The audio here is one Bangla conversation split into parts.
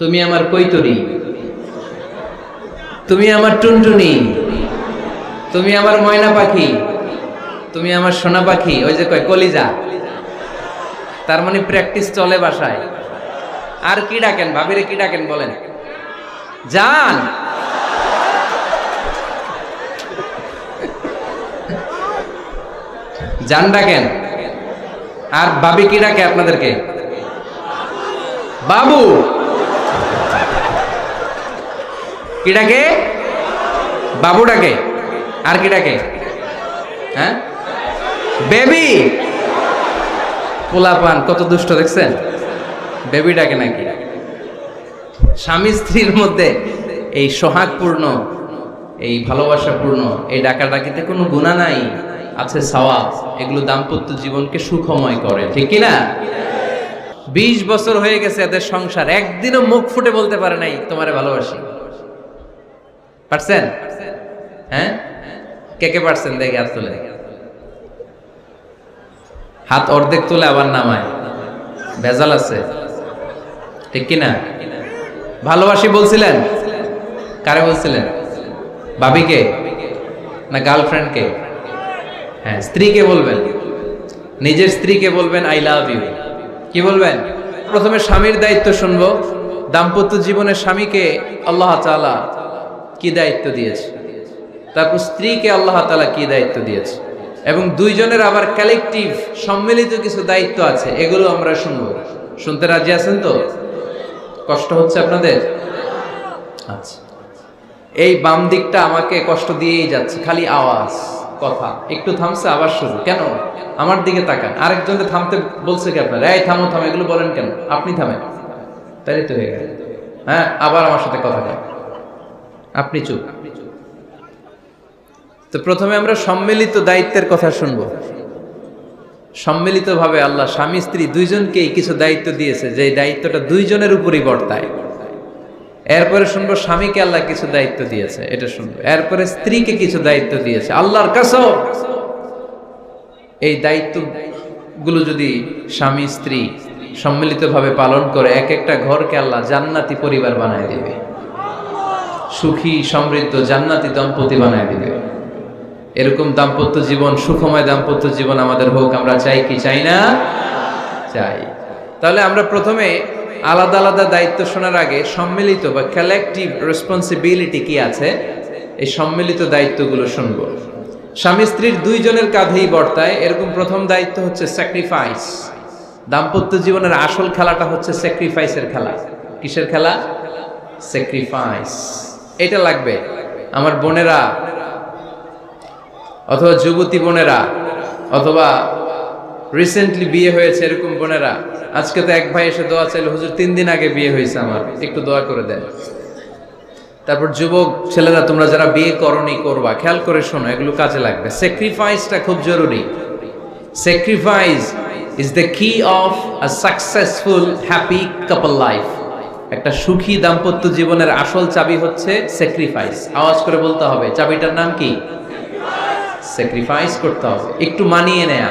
তুমি আমার কৈতরি, তুমি আমার টুনটুনি, তুমি আমার ময়না পাখি, তুমি আমার সোনা পাখি। ওই যে কয় কলিজা, তার মানে প্র্যাকটিস চলে বাসায়। আর কি ডাকেন ভাবিরে, কি ডাকেন বলেন? জান, জান ডাকেন। আর ভাবি কি ডাকে আপনাদেরকে? বাবু। কি ডাকে? বাবু ডাকে। আর কি ডাকে? হ্যাঁ, বেবি। পোলাপান কত দুষ্ট দেখছেন, বেবি ডাকে নাকি? স্বামী স্ত্রীর মধ্যে এই সোহাগপূর্ণ, এই ভালোবাসাপূর্ণ এই ডাকাডাকিতে কোনো গুনাহ নাই, আছে সওয়াব। এগুলো দাম্পত্য জীবনকে সুখময় করে, ঠিক কি না? 20 বছর হয়ে গেছে এদের সংসার, একদিনও মুখ ফুটে বলতে পারে নাই তোমারে ভালোবাসি। পারছেন? হ্যাঁ, কে কে পারছেন? দেখে হাত তুলে। হাত অর্ধেক তুলে আবার নামায়, ভেজাল আছে, ঠিক কি না? ভালোবাসি বলছিলেন? কারে বলছিলেন? ভাবিকে না গার্লফ্রেন্ডকে? হ্যাঁ, স্ত্রীকে বলবেন, নিজের স্ত্রীকে বলবেন আই লাভ ইউ। কি বলবেন? প্রথমে স্বামীর দায়িত্ব শুনবো। দাম্পত্য জীবনে স্বামীকে আল্লাহ তাআলা কি দায়িত্ব দিয়েছে, তারপর স্ত্রীকে আল্লাহ তাআলা কি দায়িত্ব দিয়েছে, এবং দুইজনের আবার কালেকটিভ সম্মিলিত কিছু দায়িত্ব আছে, এগুলো আমরা শুনবো। শুনতে রাজি আছেন তো? কষ্ট হচ্ছে আপনাদের? আচ্ছা, এই বাম দিকটা আমাকে কষ্ট দিয়েই যাচ্ছে, খালি আওয়াজ, কথা। একটু থামছে আবার শুরু। কেন? আমার দিকে তাকান। আরেকজনকে থামতে বলছে কি আপনারা? এই থামো থামো, এগুলো বলেন কেন? আপনি থামেন, তাই তো হয়ে গেল। হ্যাঁ, আবার আমার সাথে কথা বলেন, আপনি চুপ। তো প্রথমে আমরা সম্মিলিত দায়িত্বের কথা শুনবো। সম্মিলিতভাবে আল্লাহ স্বামী স্ত্রী দুইজনকেই কিছু দায়িত্ব দিয়েছে, যে দায়িত্বটা দুইজনের উপরই বর্তায়। এরপরে শুনবো স্বামীকে আল্লাহ কিছু দায়িত্ব দিয়েছে, এটা শুনবো। এরপরে স্ত্রীকে কিছু দায়িত্ব দিয়েছে। আল্লাহর কসম, এই দায়িত্বগুলো যদি স্বামী স্ত্রী সম্মিলিতভাবে পালন করে, এক একটা ঘরকে আল্লাহ জান্নাতি পরিবার বানায় দিবে, সুখী সমৃদ্ধ জান্নাতি দম্পতি বানায় দিবে। এরকম দাম্পত্য জীবন, সুখময় দাম্পত্য জীবন আমাদের হোক। আমরা চাই কি চাই না? চাই। তাহলে আমরা প্রথমে আলাদা আলাদা দায়িত্ব শোনার আগে সম্মিলিত বা কালেকটিভ রেসপন্সিবিলিটি কি আছে, এই সম্মিলিত দায়িত্বগুলো শুনবো। স্বামী স্ত্রীর দুইজনের কাঁধেই বর্তায় এরকম প্রথম দায়িত্ব হচ্ছে স্যাক্রিফাইস। দাম্পত্য জীবনের আসল খেলাটা হচ্ছে স্যাক্রিফাইসের খেলা। কিসের খেলা? স্যাক্রিফাইস। এটা লাগবে। আমার বোনেরা, অথবা যুবতী বোনেরা, অথবা রিসেন্টলি বিয়ে হয়েছে এরকম বোনেরা, আজকে তো এক ভাই এসে দোয়া চাইলো, হুজুর 3 দিন আগে বিয়ে হয়েছে আমার, একটু দোয়া করে দেন। তারপর যুবক ছেলেরা, তোমরা যারা বিয়ে করনি, করবা, খেয়াল করে শোনো, এগুলো কাজে লাগবে। স্যাক্রিফাইসটা খুব জরুরি। স্যাক্রিফাইস ইজ দ্য কি of a successful happy couple life. একটা সুখী দাম্পত্য জীবনের আসল চাবি হচ্ছে স্যাক্রিফাইস। আওয়াজ করে বলতে হবে, চাবিটার নাম কি? স্যাক্রিফাইস করতে হবে। একটু মানিয়ে নেয়া,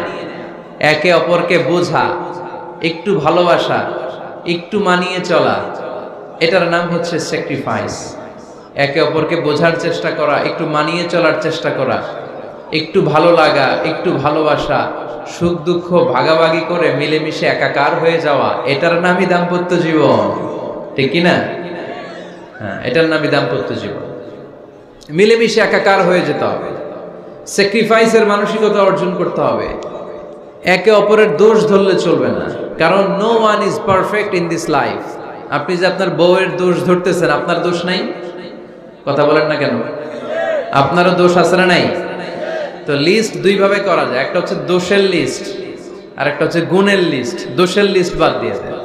একে অপরকে বোঝা, একটু ভালোবাসা, একটু মানিয়ে চলা, এটার নাম হচ্ছে স্যাক্রিফাইস। একে অপরকে বোঝার চেষ্টা করা, একটু মানিয়ে চলার চেষ্টা করা, একটু ভালো লাগা, একটু ভালোবাসা, সুখ দুঃখ ভাগাভাগি করে মিলেমিশে একাকার হয়ে যাওয়া, এটার নামই দাম্পত্য জীবন, ঠিক কি না? হ্যাঁ, এটার নামই দাম্পত্য জীবন। মিলেমিশে একাকার হয়ে যেতে হবে, স্যাক্রিফাইসের মানসিকতা অর্জন করতে হবে। একে অপরের দোষ ধরলে চলবে না, কারণ no one is perfect in this life. আপনি যে আপনার বউয়ের দোষ ধরতেছেন, আপনার দোষ নাই? কথা বলেন না কেন? আপনারও দোষ আছে না নাই? তো লিস্ট দুই ভাবে করা যায়, একটা হচ্ছে দোষের লিস্ট, আর একটা হচ্ছে গুণের লিস্ট। দোষের লিস্ট বাদ দিয়ে দেন।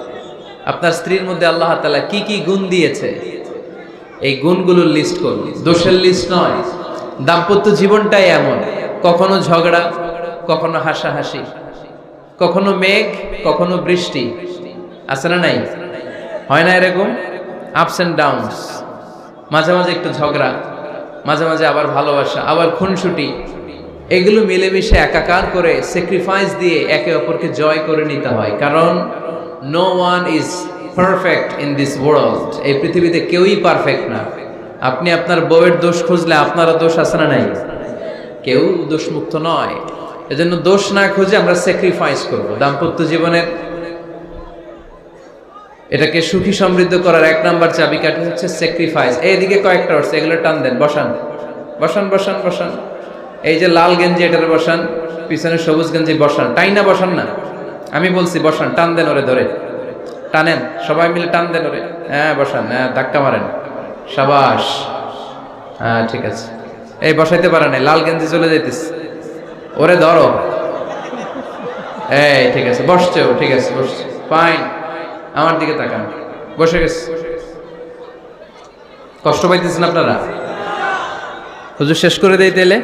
আপনার স্ত্রীর মধ্যে আল্লাহ তাআলা কি কি গুণ দিয়েছে, এই গুণগুলোর লিস্ট করুন, দোষের লিস্ট নয়। দাম্পত্য জীবনটাই এমন, কখনো ঝগড়া, কখনো হাসাহাসি, কখনো মেঘ, কখনো বৃষ্টি, আছে না নাই? হয় না এরকম? Ups and downs. মাঝে মাঝে একটু ঝগড়া, মাঝে মাঝে আবার ভালোবাসা, আবার খুনসুটি, এগুলো মিলেমিশে একাকার করে স্যাক্রিফাইস দিয়ে একে অপরকে জয় করে নিতে হয়। কারণ no one is perfect in this world. এই পৃথিবীতে কেউই পারফেক্ট না। আপনি আপনার বউয়ের দোষ খুঁজলে আপনারও দোষ আছে না নাই? কেউ দোষমুক্ত নয়। এজন্য দোষ না খুঁজে আমরা স্যাক্রিফাইস করব। দাম্পত্য জীবনের এটাকে সুখী সমৃদ্ধ করার 1 নাম্বার চাবিকাঠি হচ্ছে স্যাক্রিফাইস। এইদিকে কয়েকটা হচ্ছে, এগুলো টান দেন, বসান বসান বসান বসান। এই যে লাল গেঞ্জি এটারে বসান, পিছনে সবুজ গেঞ্জি বসান, টাইনা বসান না, আমি বলছি বসান, টান দেন ওরে ধরে, টানেন সবাই মিলে, টান দেন ওরে, হ্যাঁ বসান, হ্যাঁ ধাক্কা মারেন, সাবাস, হ্যাঁ ঠিক আছে। এই বসাইতে পারে না, লাল গেঞ্জি চলে যাইতেছে, ওরে ধরো, এই ঠিক আছে, বসছে ও, ঠিক আছে বসছে, ফাইন, আমার দিকে তাকান, বসে গেছে। কষ্ট পাইতেছেন আপনারা? হুজুর শেষ করে দেই তাইলে,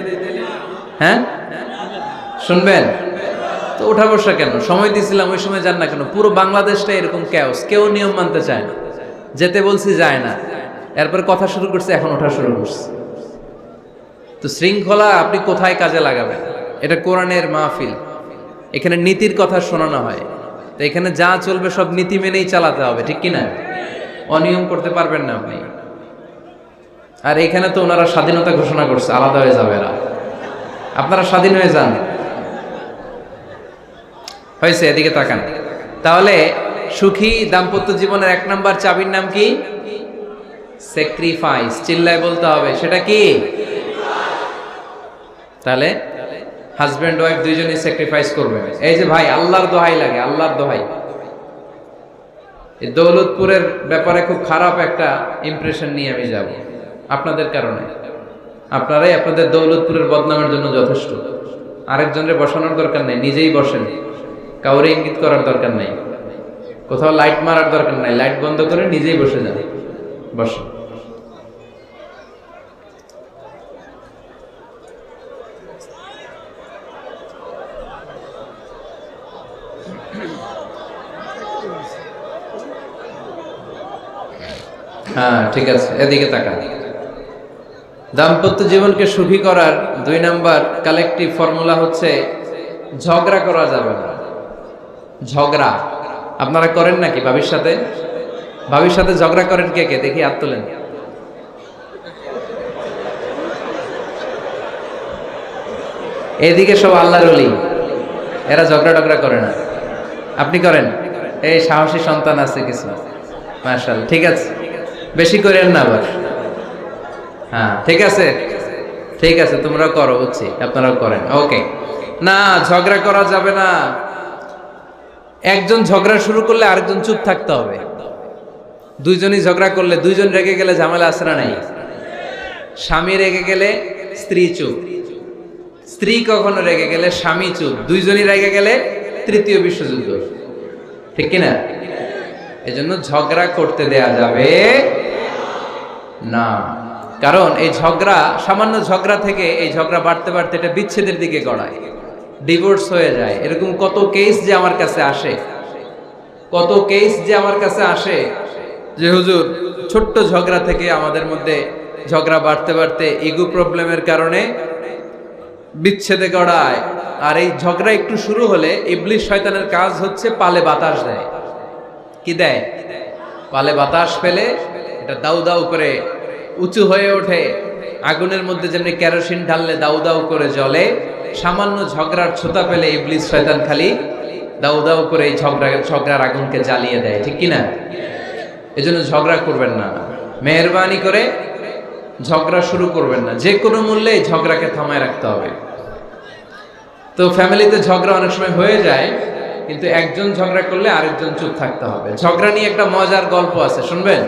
হ্যাঁ শুনবেন তো? ওঠা বসা কেন? সময় দিয়েছিলাম ওই সময় যান না কেন? পুরো বাংলাদেশটা এরকম ক্যাওস, কেউ নিয়ম মানতে চায় না, যেতে বলছি যায় না, এরপর কথা শুরু করছে, এখন ওঠা শুরু করছে। তো শৃঙ্খলা আপনি কোথায় কাজে লাগাবেন? এটা কোরআনের মাহফিল, এখানে নীতির কথা শোনানো হয়, তো এখানে যা চলবে সব নীতি মেনেই চালাতে হবে, ঠিক কিনা? অনিয়ম করতে পারবেন না আপনি। আর এখানে তো ওনারা স্বাধীনতা ঘোষণা করছে, আলাদা হয়ে যাবে এরা, আপনারা স্বাধীন হয়ে যান, হয়েছে? এদিকে তাকান। তাহলে সুখী দাম্পত্য জীবনের 1 নাম্বার চাবির নাম কি? স্যাক্রিফাইস। চিল্লায় বলতে হবে, সেটা কি? তাহলে হাজব্যান্ড ওয়াইফ দুইজনই স্যাক্রিফাইস করবে। এই যে ভাই, আল্লাহর দোহাই লাগে, আল্লাহর দোহাই, এই দৌলতপুরের ব্যাপারে খুব খারাপ একটা ইমপ্রেশন নিয়ে আমি যাব আপনাদের কারণে। আপনারাই আপনাদের দৌলতপুরের বদনামের জন্য যথেষ্ট। আরেকজনের বসানোর দরকার নেই, নিজেই বসেন, কাউরে ইঙ্গিত করার দরকার নাই, কোথাও লাইট মারার দরকার নাই, লাইট বন্ধ করে নিজেই বসে যান, বসেন। হ্যাঁ ঠিক আছে, এদিকে তাকান। দাম্পত্য জীবনকে সুখী করার 2 নাম্বার কালেকটিভ ফর্মুলা হচ্ছে ঝগড়া করা যাবে না। ঝগড়া আপনারা করেন নাকি ভাবির সাথে? ভাবির সাথে ঝগড়া করেন কে কে? দেখি হাত তোলেন। এদিকে সব আল্লাহর ওলি, এরা ঝগড়া টগড়া করে না। আপনি করেন? এই সাহসী সন্তান আছে কিছু, মাশাআল্লাহ, ঠিক আছে, বেশি করেন না আবার। হ্যাঁ ঠিক আছে, ঠিক আছে, তোমরাও করো, বুঝছি, আপনারাও করেন, ওকে। না, ঝগড়া করা যাবে না। একজন ঝগড়া শুরু করলে আরেকজন চুপ থাকতে হবে। দুইজনই ঝগড়া করলে, দুইজন রেগে গেলে ঝামেলা আছে না নাই? স্বামী রেগে গেলে স্ত্রী চুপ, স্ত্রী কখনো রেগে গেলে স্বামী চুপ, দুইজনই রেগে গেলে তৃতীয় বিশ্বযুদ্ধ, ঠিক কিনা? এজন্য ঝগড়া করতে দেয়া যাবে না। কারণ এই ঝগড়া, সামান্য ঝগড়া থেকে এই ঝগড়া বাড়তে বাড়তে এটা বিচ্ছেদের দিকে গড়ায়, ডিভোর্স হয়ে যায়। এরকম কত কেস যে আমার কাছে আসে, কত কেস যে আমার কাছে আসে যে হুজুর ছোট্ট ঝগড়া থেকে আমাদের মধ্যে ঝগড়া বাড়তে বাড়তে ইগো প্রবলেমের কারণে বিচ্ছেদে গড়ায়। আর এই ঝগড়া একটু শুরু হলে ইবলিস শয়তানের কাজ হচ্ছে পালে বাতাস দেয়। কি দেয়? পালে বাতাস পেলে এটা দাউ দাউ করে উঁচু হয়ে ওঠে। আগুনের মধ্যে যেমনি কেরোসিন ঢাললে দাউ দাউ করে জ্বলে, সামান্য ঝগড়ার ছোতা পেলে ইবলিস শয়তান খালি দাউ দাউ করে এই ঝগড়ার আগুনকে জ্বালিয়ে দেয়, ঠিক কিনা? এজন্য ঝগড়া করবেন না, মেহেরবানি করে ঝগড়া শুরু করবেন না। যে কোনো মূল্যে এই ঝগড়াকে থামায় রাখতে হবে। তো ফ্যামিলিতে ঝগড়া অনেক সময় হয়ে যায়, কিন্তু একজন ঝগড়া করলে আরেকজন চুপ থাকতে হবে। ঝগড়া নিয়ে একটা মজার গল্প আছে, শুনবেন?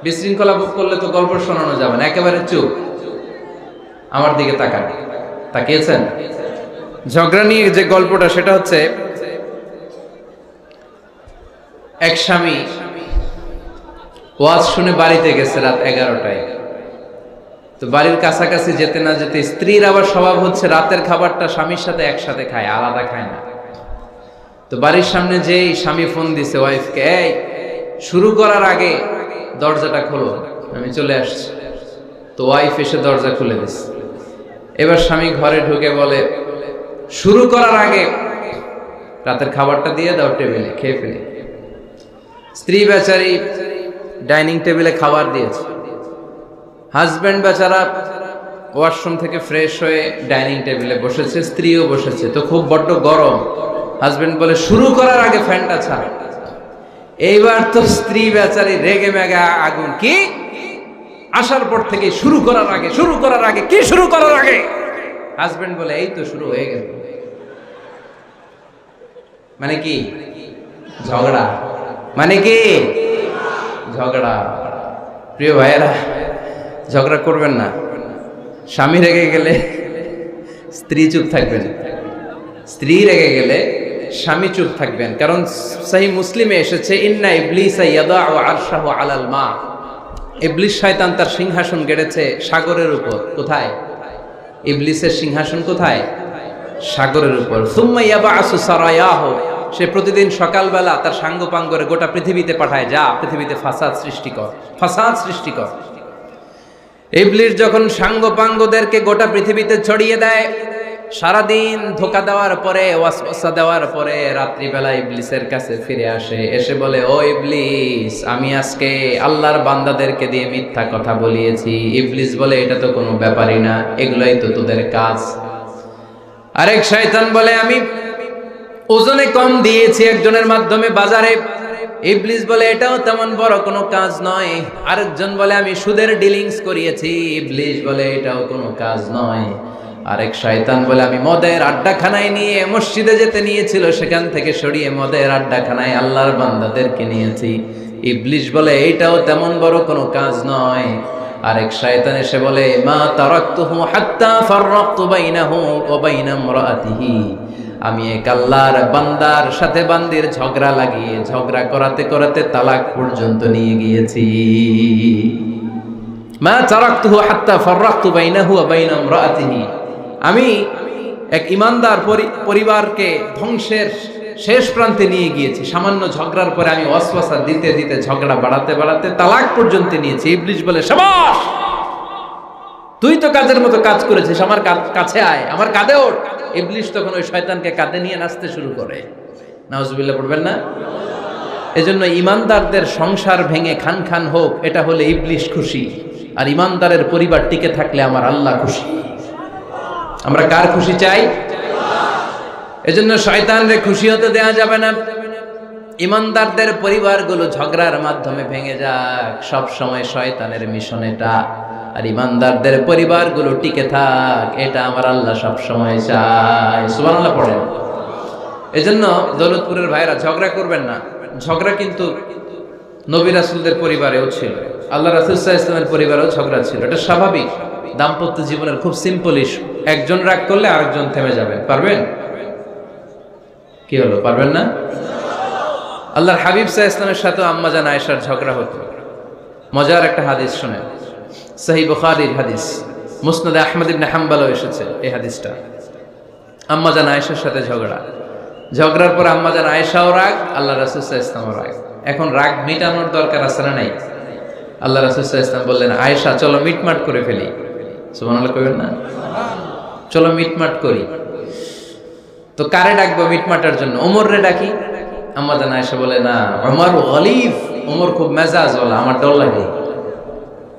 বিশৃঙ্খলা করলে তো গল্প শোনানো যাবে না, একেবারে চুপ। আমার দিকে তাকান, তাকিয়েছেন? ঝগড়া নিয়ে যে গল্পটা, সেটা হচ্ছে এক স্বামী ওয়াজ শুনে বাড়িতে গেছে রাত 11টায়। তো বাড়ির কাছাকাছি যেতে না যেতে, স্ত্রীর আবার স্বভাব হচ্ছে রাতের খাবারটা স্বামীর সাথে একসাথে খায়, আলাদা খায় না। তো বাড়ির সামনে যেই স্বামী ফোন দিছে ওয়াইফকে, এই শুরু করার আগে দরজাটা খোলো, আমি চলে আসছি। তো ওয়াইফ এসে দরজা খুলে দিছে। এবার স্বামী ঘরে ঢুকে বলে, শুরু করার আগে রাতের খাবারটা দিয়ে দাও টেবিলে, খেয়ে ফেলি। স্ত্রী বেচারি ডাইনিং টেবিলে খাবার দিয়েছে, হাজব্যান্ড বেচারা ওয়াশরুম থেকে ফ্রেশ হয়ে ডাইনিং টেবিলে বসেছে, স্ত্রীও বসেছে। তো খুব বড্ড গরম। হাজব্যান্ড বলে শুরু করার আগে ফ্যানটা ছাড়। এইবার তো স্ত্রী বেচারি রেগে মেগে আগুন, কি আসার পর থেকে শুরু করার আগে কি শুরু করার আগে? হাজব্যান্ড বলে এই তো শুরু হয়ে গেল। মানে কি? ঝগড়া। মানে কি? ঝগড়া। প্রিয় ভাইয়েরা, ঝগড়া করবেন না। স্বামী রেগে গেলে স্ত্রী চুপ থাকবেন, স্ত্রী রেগে গেলে স্বামী চুপ থাকবেন। কারণ সহিহ মুসলিমে এসেছে, ইন্না ইবলিসা ইয়াদাউ আরশাহু আলাল মা। ইবলিস শয়তান তার সিংহাসন গেড়েছে সাগরের উপর। কোথায়? ইবলিসের সিংহাসন কোথায়? সাগরের উপর। সুম্মা ইয়াবআসু সারায়াহু, সে প্রতিদিন সকালবেলা তার সাঙ্গপাঙ্গরে গোটা পৃথিবীতে পাঠায়, যা পৃথিবীতে ফাসাদ সৃষ্টি কর। ইবলিস যখন সাঙ্গপাঙ্গদেরকে গোটা পৃথিবীতে ছড়িয়ে দেয়, সারাদিন ধোকা দেওয়ার পরে, ওয়াসওয়াসা দেওয়ার পরে, রাত্রিবেলা ইবলিসের কাছে ফিরে আসে, এসে বলে, ও ইবলিস, আমি আজকে আল্লাহর বান্দাদেরকে দিয়ে মিথ্যা কথা বলিয়েছি। ইবলিস বলে, এটা তো কোনো ব্যাপারই না, এগুলাই তো তোদের কাজ। আরেক শয়তান বলে, আমি ওজনে কম দিয়েছি একজনের মাধ্যমে বাজারে। ইবলিস বলে, এটাও তেমন বড় কোনো কাজ নয়। আরেকজন বলে, আমি সুদের ডিলিংস করিয়েছি। ইবলিস বলে, এটাও কোনো কাজ নয়। আরেক শয়তান বলে, আমি মদের আড্ডাখানায় নিয়ে, মসজিদে যেতে নিয়েছিল সেখান থেকে সরিয়ে মদের আড্ডাখানায় আল্লাহর বান্দাদেরকে নিয়েছি। ইবলিস বলে, এইটাও তেমন বড় কোনো কাজ নয়। আরেক শয়তান এসে বলে, মা তারাকতুহু হাত্তা ফাররাকতু বাইনাহু ওয়া বাইনা ইমরাআতিহি, আমি এক আল্লাহর বান্দার সাথে বান্দির ঝগড়া লাগিয়ে, ঝগড়া করাতে করাতে তালাক পর্যন্ত নিয়ে গিয়েছি। মা তারাকতুহু হাত্তা ফাররাকতু বাইনাহু ওয়া বাইনা ইমরাআতিহি, আমি এক ইমানদার পরিবারকে ধ্বংসের শেষ প্রান্তে নিয়ে গিয়েছি। সামান্য ঝগড়ার পরে আমি ওয়াসওয়াসা দিতে দিতে ঝগড়া বাড়াতে বাড়াতে তালাক পর্যন্ত নিয়েছি। ইবলিস বলে, শাবাশ, তুই তো কাজের মতো কাজ করেছিস, আমার কাছে আয়, আমার কাঁধে ওঠ। ইবলিস তখন ওই শয়তানকে কাঁধে নিয়ে নাচতে শুরু করে। নাউজুবিল্লাহ পড়বেন না? এজন্য ইমানদারদের সংসার ভেঙে খান খান হোক, এটা হলে ইবলিস খুশি, আর ইমানদারের পরিবার টিকে থাকলে আমার আল্লাহ খুশি। আমরা কার খুশি চাই? এজন্য শয়তানরে খুশি হতে দেয়া যাবে না। ইমানদারদের পরিবারগুলো ঝগড়ার মাধ্যমে ভেঙে যাক, সব সময় শয়তানের মিশন এটা। আর ইমানদারদের পরিবারগুলো টিকে থাক, এটা আমার আল্লাহ সব সময় চায়। সুবহানাল্লাহ পড়েন। এজন্য দৌলতপুরের ভাইরা, ঝগড়া করবেন না। ঝগড়া কিন্তু নবী রাসূলদের পরিবারেও ছিল, আল্লাহ রাসূল সাল্লাল্লাহু আলাইহি ওয়াসাল্লামের পরিবারেও ঝগড়া ছিল। এটা স্বাভাবিক, দাম্পত্য জীবনের খুব সিম্পল ইস্যু। একজন রাগ করলে আরেকজন থেমে যাবেন। পারবেন? কি হলো, পারবেন না? আল্লাহর হাবিব সাল্লাল্লাহু আলাইহি ওয়াসাল্লামের সাথে আম্মা জান আয়েশার ঝগড়া হতো। মজার একটা হাদিস শুনেন, সহিহ বুখারীর হাদিস, মুসনাদে আহমদ ইবনে হাম্বলও এসেছে এই হাদিসটা। আম্মা জান আয়েশার সাথে ঝগড়ার পর আম্মা জান আয়েশাও রাগ, আল্লাহ রাসূল সাল্লাল্লাহু আলাইহি ওয়াসাল্লামও রাগ। এখন রাগ মিটানোর দরকার আছে না নাই? আল্লাহ রাসূল সাল্লাল্লাহু আলাইহি ওয়াসাল্লাম বললেন, আয়েশা চলো মিটমাট করে ফেলি। সুবহানাল্লাহ কইবেন না? চলো মিটমাট করি। তো কারে ডাকবো মিটমাটার জন্য? ওমর রে ডাকি। আম্মা জান আয়েশা বলে, না, ওমর গলিফ, ওমর খুব মেজাজওয়ালা, আমার ডর লাগে।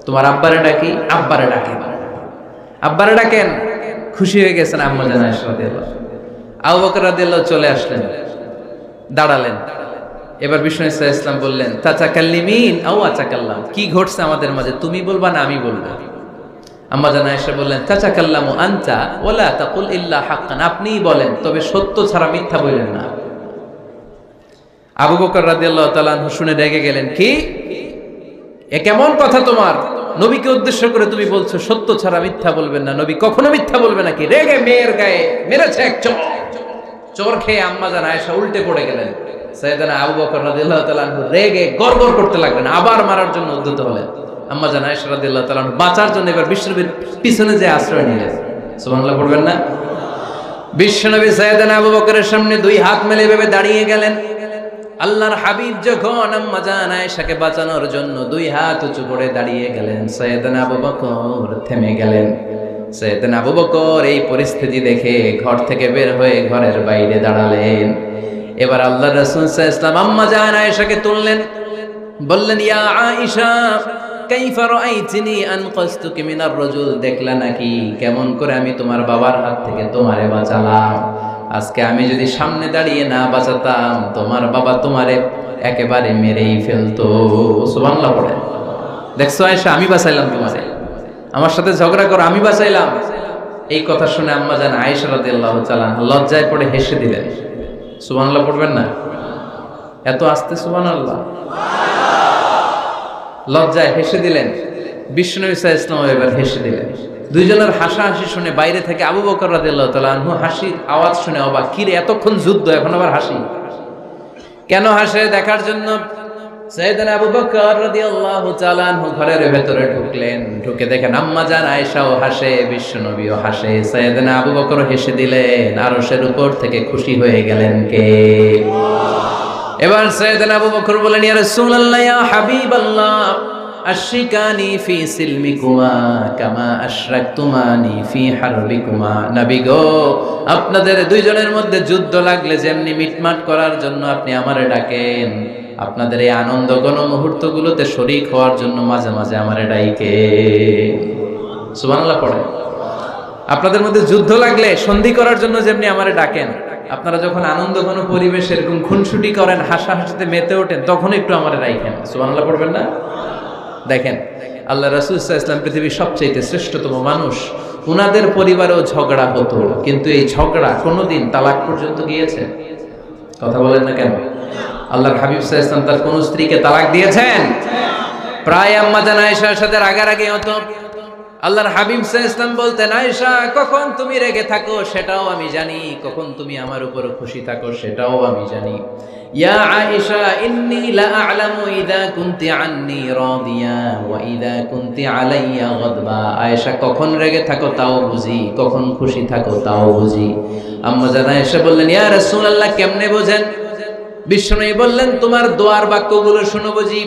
তোমার আব্বারে ডাকি। আব্বারে ডাকেন। আব্বারে ডাকেন। খুশি হয়ে গেছেন আম্মা জান আয়েশা রাদিয়াল্লাহু। আবু বকর রাদিয়াল্লাহু চলে আসলেন, দাঁড়ালেন। এবার বিষ্ণু সাল্লাল্লাহু আলাইহি ওয়াসাল্লাম বললেন, তাতাকাল্লিমিন আও আতাকাল্লাম, কি ঘটছে আমাদের মাঝে, তুমি বলবা না আমি বলবো? আম্মা জান আয়েশা বললেন, তাতাকাল্লামু আনতা ওয়ালা তাকুল ইল্লা হাক্কান, আপনিই বলেন, তবে সত্য ছাড়া মিথ্যা বলেন না। আবু বকর রাদিয়াল্লাহু তাআলা আনহু শুনে রেগে গেলেন, কি এ কেমন কথা তোমার? নবীকে উদ্দেশ্য করে তুমি বলছো সত্য ছাড়া মিথ্যা বলবেন না, নবী কখনো মিথ্যা বলবে নাকি? রেগে মেয়ের গায়ে মেরেছে এক চোর খেয়ে আম্মা জান আয়েশা উল্টে পড়ে গেলেন। সাইয়েদনা আবু বকর রাদিয়াল্লাহু তাআলা আনহু রেগে গড়গড় করতে লাগলেন, আবার মারার জন্য উদ্যত হলেন। আম্মা জান আয়েশা রাদিয়াল্লাহু তাআলা আনহু বাঁচার জন্য এবার বিশ্বনবীর পিছনে যে আশ্রয় নিলেন। সুবহানাল্লাহ পড়বেন না? বিশ্বনবী সাইয়েদনা আবু বকরের সামনে দুই হাত মেলে ভেবে দাঁড়িয়ে গেলেন। আল্লাহর হাবিব যখন আম্মা জান আয়েশাকে বাঁচানোর জন্য দুই হাত উঁচু করে দাঁড়িয়ে গেলেন, সাইয়েদনা আবু বকর থেমে গেলেন। সাইয়েদনা আবু বকর এই পরিস্থিতি দেখে ঘর থেকে বের হয়ে ঘরের বাইরে দাঁড়ালেন। এবার আল্লাহর রাসূল সাল্লাল্লাহু আলাইহি ওয়াসাল্লাম আম্মা জান আয়েশাকে তুললেন, বললেন, ইয়া আয়েশা কাইফা রাআইতিনি আনকাসতুকি মিনার রাজুল, দেখলা নাকি কেমন করে আমি তোমার বাবার হাত থেকে তোমারে বাঁচালাম। আজকে আমি যদি সামনে দাঁড়িয়ে না বাঁচাতাম, তোমার বাবা তোমারে একেবারে মেরেই ফেলতো। সুবহানাল্লাহ পড়ে। দেখছো আয়েশা, আমি বাঁচাইলাম তোমারে, আমার সাথে ঝগড়া করো, আমি বাঁচাইলাম। এই কথা শুনে আম্মা জান আয়েশা রাদিয়াল্লাহু তাআলা লজ্জায় পড়ে হেসে দিলেন। সুবহানাল্লাহ পড়বেন না? এত আস্তে সুবহানাল্লাহ। লজ্জায় হেসে দিলেন। বিশ্বনবী সাল্লাল্লাহু আলাইহি ওয়াসাল্লাম এবার হেসে দিলেন। দুইজনের হাসাহাসি শুনে বাইরে থেকে আবু বকর রাদিয়াল্লাহু তাআলা আনহু হাসির আওয়াজ শুনে অবাক, কি রে এতক্ষণ যুদ্ধ, এখন আবার হাসি কেন? হাসে দেখার জন্য সাইয়েদনা আবু বকর রাদিয়াল্লাহু তাআলা আনহু ঘরের ভেতরে ঢুকলেন। ঢুকে দেখেন আম্মা জান আয়েশাও হাসে, বিশ্বনবীও হাসে, সাইয়েদনা আবু বকর হেসে দিলেন। আরশের উপর থেকে খুশি হয়ে গেলেন কে? এবার সাইয়েদনা আবু বকর বলেন, ইয়া রাসূলুল্লাহ, ইয়া হাবিবাল্লাহ, আশরিকানি ফি সিলমিকুমা কামা আশরাকতুমানি ফি হারবিকুমা। নবী গো, আপনাদের দুইজনের মধ্যে যুদ্ধ লাগলে যেমনি মিটমাট করার জন্য আপনি আমারে ডাকেন, আপনাদের এই আনন্দ ঘন মুহূর্তগুলোতে শরীক হওয়ার জন্য মাঝে মাঝে আমারে ডাইকে। সুবহানাল্লাহ পড়ে। আপনাদের মধ্যে যুদ্ধ লাগলে সন্ধি করার জন্য যেমনি আমারে ডাকেন, আপনারা যখন আনন্দ ঘন পরিবেশ এরকম খুনসুটি করেন, হাসাহাসিতে মেতে ওঠেন, তখন একটু আমারে রাখেন। সুবহানাল্লাহ পড়বেন না? দেখেন আল্লাহ রাসূল সাল্লাল্লাহু আলাইহি ওয়াসাল্লাম পৃথিবীর সবচেয়ে শ্রেষ্ঠতম মানুষ, উনাদের পরিবারেও ঝগড়া হতো, কিন্তু এই ঝগড়া কোনোদিন তালাক পর্যন্ত গিয়েছে? কথা বলেন না কেন? আল্লাহর হাবিব সাল্লাল্লাহু আলাইহি ওয়াসাল্লাম তার কোন স্ত্রীকে তালাক দিয়েছেন? প্রায় আম্মা জান আয়েশার সাথে রাগারাগি হতো। আল্লাহর হাবিব সাল্লাল্লাহু আলাইহি ওয়াসাল্লাম বলতেন, আয়েশা কখন তুমি রেগে থাকো সেটাও আমি জানি, কখন তুমি আমার উপর খুশি থাকো সেটাও আমি জানি। ইয়া আয়েশা ইন্নী লা আ'লামু ইযা কুনতি আন্নী রাদিয়া ওয়া ইযা কুনতি আলাইয়া গাদবা। আয়েশা কখন রেগে থাকো তাও বুঝি, কখন খুশি থাকো তাও বুঝি। আম্মা জান আয়েশা বললেন, ইয়া রাসূলুল্লাহ কেমনে বোঝেন? বিশ্বনবী বললেন, তোমার দোয়ার বাক্যগুলো শুনো বুঝি।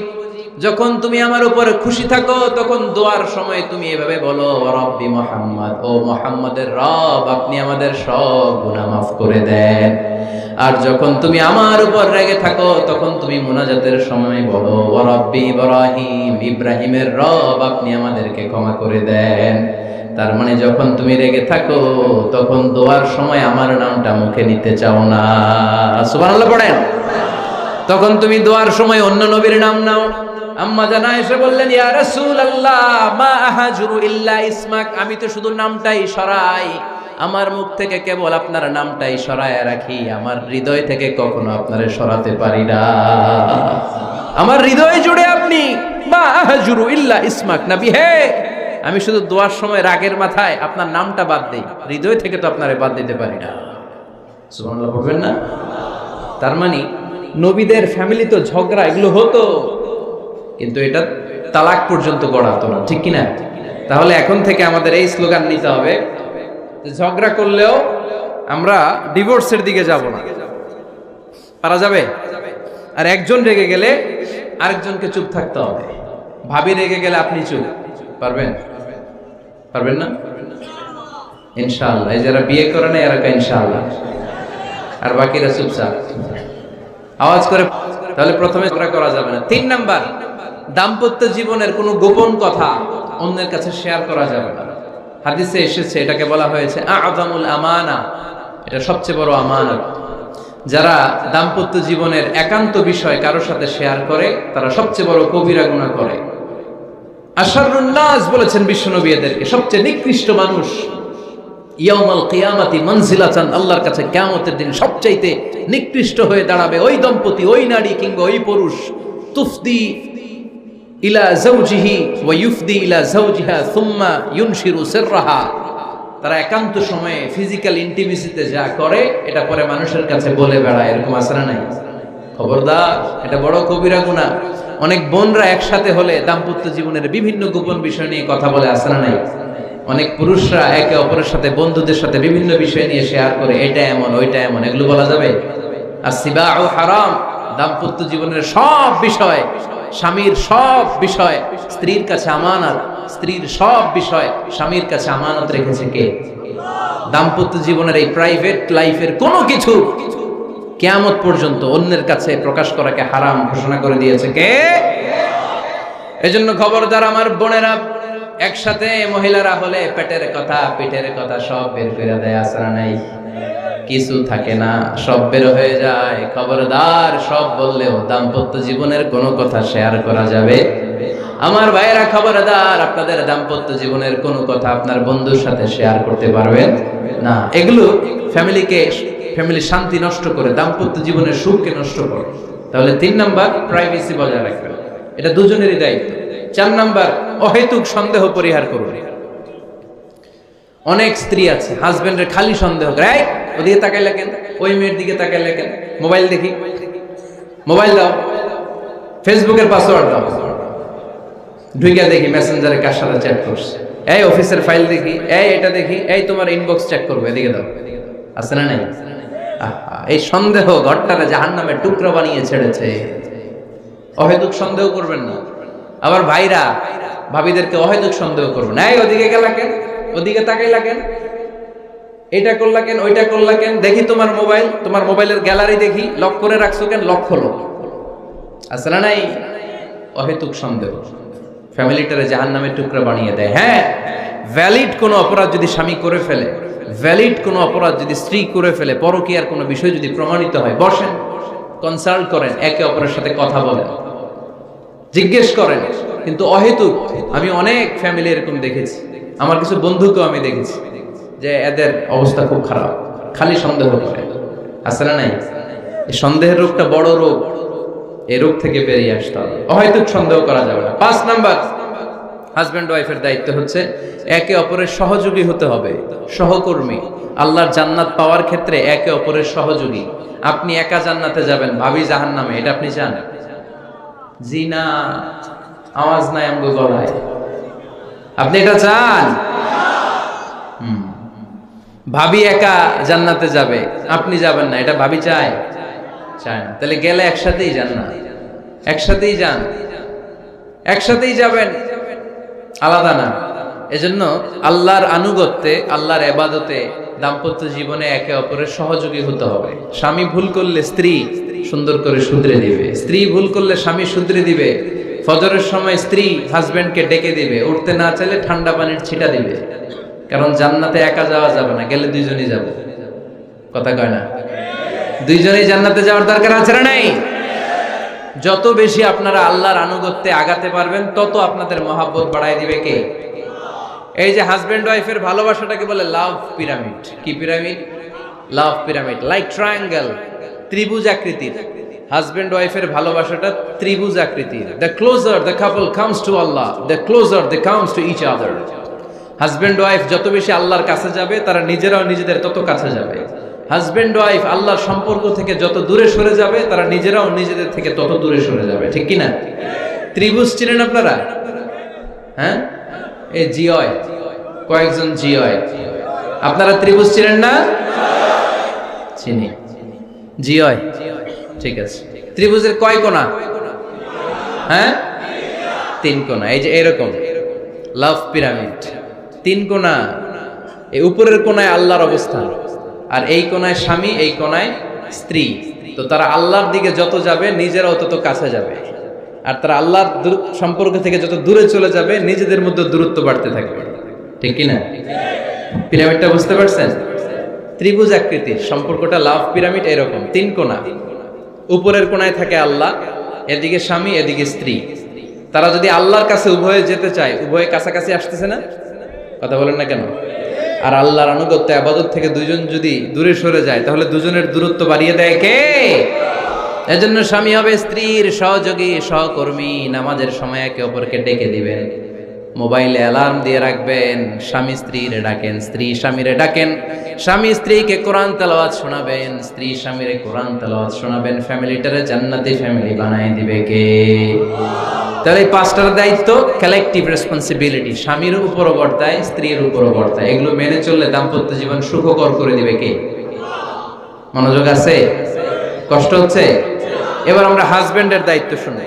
যখন তুমি আমার উপরে খুশি থাকো তখন দোয়ার সময় তুমি এভাবে বলো, রব্বি মুহাম্মদ, ও মুহাম্মদের রব, আপনি আমাদের সব গুনাহ মাফ করে দেন। আর যখন তুমি আমার উপর রেগে থাকো তখন তুমি মুনাজাতের সময় বলো, রব্বি ইব্রাহিম, ইব্রাহিমের রব, আপনি আমাদেরকে ক্ষমা করে দেন। তার মানে যখন তুমি রেগে থাকো তখন দোয়ার সময় আমার নামটা মুখে নিতে চাও না। সুবহানাল্লাহ পড়েন। তখন তুমি দোয়ার সময় অন্য নবীর নাম নাও। আম্মা জান আয়েশা বললেন, ইয়া রাসূলুল্লাহ মা আহাজুরু ইল্লা ইসমাক, আমি তো শুধু নামটাই সরাই, আমার মুখ থেকে কেবল আপনার নামটাই সরায় রাখি, আমার হৃদয় থেকে কখনো আপনারে সরাতে পারি না। আমার হৃদয় জুড়ে আপনি, মা আহাজুরু ইল্লা ইসমাক, নবী হে, আমি শুধু দোয়ার সময় রাগের মাথায় আপনার নামটা বাদ দেই, হৃদয় থেকে তো আপনারে বাদ দিতে পারি না। সুবহানাল্লাহ বলবেন না? তার মানে নবীদের ফ্যামিলি তো ঝগড়া এগুলো হতো, কিন্তু এটা তালাক পর্যন্ত গড়াতো না, ঠিক কিনা? তাহলে এখন থেকে আমাদের এই স্লোগান নিতে হবে যে ঝগড়া করলেও আমরা ডিভোর্সের দিকে যাব না। পারা যাবে? আর একজন রেগে গেলে আরেকজনকে চুপ থাকতে হবে। ভাবি রেগে গেলে আপনি চুপ, পারবেন? পারবেন না? ইনশাআল্লাহ। এই যারা বিয়ে করে না এরা ইনশাআল্লাহ, আর বাকিরা চুপচাপ আওয়াজ করে। তাহলে প্রথমে ঝগড়া করা যাবে না। 3 নাম্বার, দাম্পত্য জীবনের কোনো গোপন কথা অন্যের কাছে শেয়ার করা যাবে না। হাদিসে এসেছে, এটাকে বলা হয়েছে আ'যামুল আমানা, এটা সবচেয়ে বড় আমানত। যারা দাম্পত্য জীবনের একান্ত বিষয় কারোর সাথে শেয়ার করে তারা সবচেয়ে বড় কবিরা গুনাহ করে। আশারুন নাস বলেছেন বিশ্বনবী এদেরকে, সবচেয়ে নিকৃষ্ট মানুষ। ইয়াউমাল কিয়ামাতি মানজিলাতান, আল্লাহর কাছে কিয়ামতের দিন সবচাইতে নিকৃষ্ট হয়ে দাঁড়াবে ওই দম্পতি, ওই নারী কিংবা ওই পুরুষ, তুফদি ইলা যাওজিহি ওয়া ইউফদি ইলা যাওজিহা সুম্মা ইউনশিরু সিররাহা। তারা একান্ত সময়ে ফিজিক্যাল ইন্টিমেসিতে যা করে এটা পরে মানুষের কাছে বলে বেড়ায়, এরকম আছে না নাই? খবরদার, এটা বড় কবিরা গুনাহ। অনেক বোনরা একসাথে হলে দাম্পত্য জীবনের বিভিন্ন গোপন বিষয় নিয়ে কথা বলে, আছে না নাই? অনেক পুরুষরা একে অপরের সাথে, বন্ধুদের সাথে বিভিন্ন বিষয় নিয়ে শেয়ার করে, এটা এমন ওইটা এমন, এগুলো বলা যাবে? আর সিবাউ হারাম, দাম্পত্য জীবনের সব বিষয়, স্বামীর সব বিষয় স্ত্রীর কাছে আমানত, স্ত্রীর সব বিষয় স্বামীর কাছে আমানত রেখেছে কে? দাম্পত্য জীবনের এই প্রাইভেট লাইফের কোনো কিছু কিয়ামত পর্যন্ত অন্যের কাছে প্রকাশ করাকে হারাম ঘোষণা করে দিয়েছে কে? এজন্য খবরদার আমার বোনেরা, একসাথে মহিলারা হলে পেটের কথা পিঠের কথা সব বের করে দেয়, আসরা নাই কিছু থাকে না, সব বের হয়ে যায়। খবরদার, সব বললেও দাম্পত্য জীবনের কোনো কথা শেয়ার করা যাবে। আমার ভাইয়েরা খবরদার, আপনাদের দাম্পত্য জীবনের কোনো কথা আপনার বন্ধুর সাথে শেয়ার করতে পারবেন না। এগুলো ফ্যামিলি শান্তি নষ্ট করে, দাম্পত্য জীবনের সুখকে নষ্ট করে। তাহলে 3 নাম্বার, প্রাইভেসি বজায় রাখবেন, এটা দুজনেরই দায়িত্ব। 4 নাম্বার, অহেতুক সন্দেহ পরিহার করুন। অনেক স্ত্রী আছে হাজবেন্ডের খালি সন্দেহ করে, এই ওদিকে তাকাইলা কেন, ওই মেয়ের দিকে তাকাইলা কেন, মোবাইল দেখি, মোবাইল দাও, ফেসবুকের পাসওয়ার্ড দাও, ঢুকে দেখি মেসেঞ্জারে কার সাথে চ্যাট করছে, এই অফিসের ফাইল দেখি, এই এটা দেখি, এই তোমার ইনবক্স চেক করবো, এদিকে দাও। আছে না নাই? এই সন্দেহ ঘরটারে জাহান্নামের টুকরা বানিয়ে ছেড়েছে। অহেতুক সন্দেহ করবেন না। আবার ভাইরা ভাবিদেরকে অহেতুক সন্দেহ করবেন, এই ওদিকে গেলা কেন, ওদিকে তাকাইলা কেন, এটা করলা কেন, ওইটা করলা কেন, দেখি তোমার মোবাইল, তোমার মোবাইলের গ্যালারি দেখি, লক করে রাখছো কেন, লক খোলো। আছে না নাই? অহেতুক সন্দেহ ফ্যামিলিটারে জাহান্নামের টুকরা বানিয়ে দেয়। হ্যাঁ, ভ্যালিড কোনো অপরাধ যদি স্বামী করে ফেলে, ভ্যালিড কোনো অপরাধ যদি স্ত্রী করে ফেলে, পরকীয়ার কোনো বিষয় যদি প্রমাণিত হয়, বসেন, কনসাল্ট করেন, একে অপরের সাথে কথা বলেন, জিজ্ঞেস করেন। কিন্তু অহেতুক, আমি অনেক ফ্যামিলি এরকম দেখেছি, আমার কিছু বন্ধুকেও আমি দেখেছি যে এদের অবস্থা খুব খারাপ, খালি সন্দেহ করে। আছে না নাই? এই সন্দেহের রোগটা বড় রোগ, এই রোগ থেকে বেরিয়ে আসতে হবে। অহেতুক সন্দেহ করা যাবে না। 5 নাম্বার, হাজব্যান্ড ওয়াইফের দায়িত্ব হচ্ছে একে অপরের সহযোগী হতে হবে, সহকর্মী। আল্লাহর জান্নাত পাওয়ার ক্ষেত্রে একে অপরের সহযোগী। আপনি একা জান্নাতে যাবেন, ভাবি জাহান্নামে, এটা আপনি চান? জি না, আওয়াজ নাই আমগো গলায়। আপনি এটা চান? ভাবি একা জান্নাতে যাবে, আপনি যাবেন না, এটা ভাবি চায়? চায় না। তাহলে গেলে একসাথেই যান না, একসাথেই যান, একসাথেই যাবেন, আলাদা না। এজন্য আল্লাহর আনুগত্যে, আল্লাহর ইবাদতে, দাম্পত্য জীবনে একে অপরের সহযোগী হতে হবে। স্বামী ভুল করলে স্ত্রী সুন্দর করে শুধরে দিবে, স্ত্রী ভুল করলে স্বামী শুধরে দিবে। ফজরের সময় স্ত্রী হাজবেন্ডকে ডেকে দিবে, উঠতে না চাইলে ঠান্ডা পানির ছিটা দিবে। কারণ জান্নাতে একা যাওয়া যাবে না, গেলে দুইজনই যাবে। কথা কয় না? দুইজনেই জান্নাতে যাওয়ার দরকার আছে না নাই? যত বেশি আপনারা আল্লাহর আনুগত্যে আগাতে পারবেন, তত আপনাদের মহাব্বত বাড়ায় দিবে কে? এই যে হাজবেন্ড ওয়াইফের ভালোবাসাটাকে বলে লাভ পিরামিড। কি pyramid? Love pyramid, like triangle, ত্রিভুজ আকৃতির। হাজবেন্ড ওয়াইফের ভালোবাসাটা ত্রিভুজ আকৃতির। The closer the couple comes to Allah, the closer they comes to each other. Husband wife যত বেশি আল্লাহর কাছে যাবে, তারা নিজেরাও নিজেদের তত কাছে যাবে। হাজবেন্ড ওয়াইফ আল্লাহর সম্পর্ক থেকে যত দূরে সরে যাবে, তারা নিজেরাও নিজেদের থেকে তত দূরে সরে যাবে। ঠিক কি না? ত্রিভুজ চিনেন আপনারা? হ্যাঁ, এই জিওয় কয়েকজন জিওয়, আপনারা ত্রিভুজ চিনেন না? চিনি, জিওয়, ঠিক আছে। ত্রিভুজের কয় কোণা? হ্যাঁ, 3 কোণা। এই যে এরকম লাভ পিরামিড, 3 কোণা। এই উপরের কোণায় আল্লাহর অবস্থান, আর এই কোণায় স্বামী, এই কোণায় স্ত্রী। তো তারা আল্লাহর দিকে যত যাবে, নিজেরাও তত কাছে যাবে। আর তারা আল্লাহর সম্পর্ক থেকে যত দূরে চলে যাবে, নিজেদের মধ্যে দূরত্ব বাড়তে থাকবে। ঠিক কি না? পিরামিডটা বুঝতে পারছেন? ত্রিভুজ আকৃতির সম্পর্কটা লাভ পিরামিড এরকম, 3 কোণা। উপরের কোণায় থাকে আল্লাহ, এদিকে স্বামী, এদিকে স্ত্রী। তারা যদি আল্লাহর কাছে উভয়ে যেতে চায়, উভয়ে কাছাকাছি আসতেছে না? কথা বলেন না কেন? আর আল্লাহর আনুগত্য ইবাদত থেকে দুইজন যদি দূরে সরে যায়, তাহলে দুজনের দূরত্ব বাড়িয়ে দেয় কে? এজন্য স্বামী হবে স্ত্রীর সহযোগী, সহকর্মী। নামাজের সময় একে অপরকে ডেকে দিবেন, মোবাইলে অ্যালার্ম দিয়ে রাখবেন। স্বামী স্ত্রীরে ডাকেন, স্ত্রী স্বামীরে ডাকেন। স্বামী স্ত্রীকে কোরআন তেলাওয়াত শোনাবেন, স্ত্রী স্বামীরে কোরআন তেলাওয়াত শোনাবেন। ফ্যামিলিটারে জান্নাতি ফ্যামিলি বানায় দিবে কে? তাহলে এই 5টার দায়িত্ব কালেকটিভ রেসপন্সিবিলিটি, স্বামীর উপরও বর্তায়, স্ত্রীর উপরও বর্তায়। এগুলো মেনে চললে দাম্পত্য জীবন সুখকর করে দিবে কে? মনোযোগ আছে? কষ্ট হচ্ছে? এবার আমরা হাজবেন্ডের দায়িত্ব শুনি।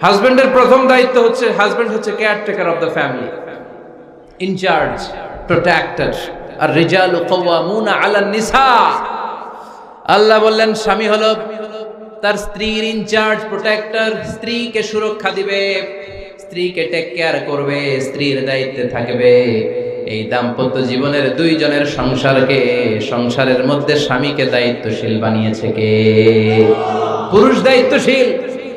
হাজবেন্ডের প্রথম দায়িত্ব হচ্ছে, হাজবেন্ড হচ্ছে caretaker of the family, incharge, protector. আর রিজালু কাওয়ামুনা আলান নিসা। আল্লাহ বললেন স্বামী হলো তার স্ত্রীর ইনচার্জ, প্রোটেক্টর, স্ত্রীকে সুরক্ষা দিবে, স্ত্রীকে টেক কেয়ার করবে, স্ত্রীর দায়িত্বে থাকবে। এই দাম্পত্য জীবনের দুইজনের সংসারকে, সংসারের মধ্যে স্বামীকে দায়িত্বশীল বানিয়েছে কে? পুরুষ দায়িত্বশীল।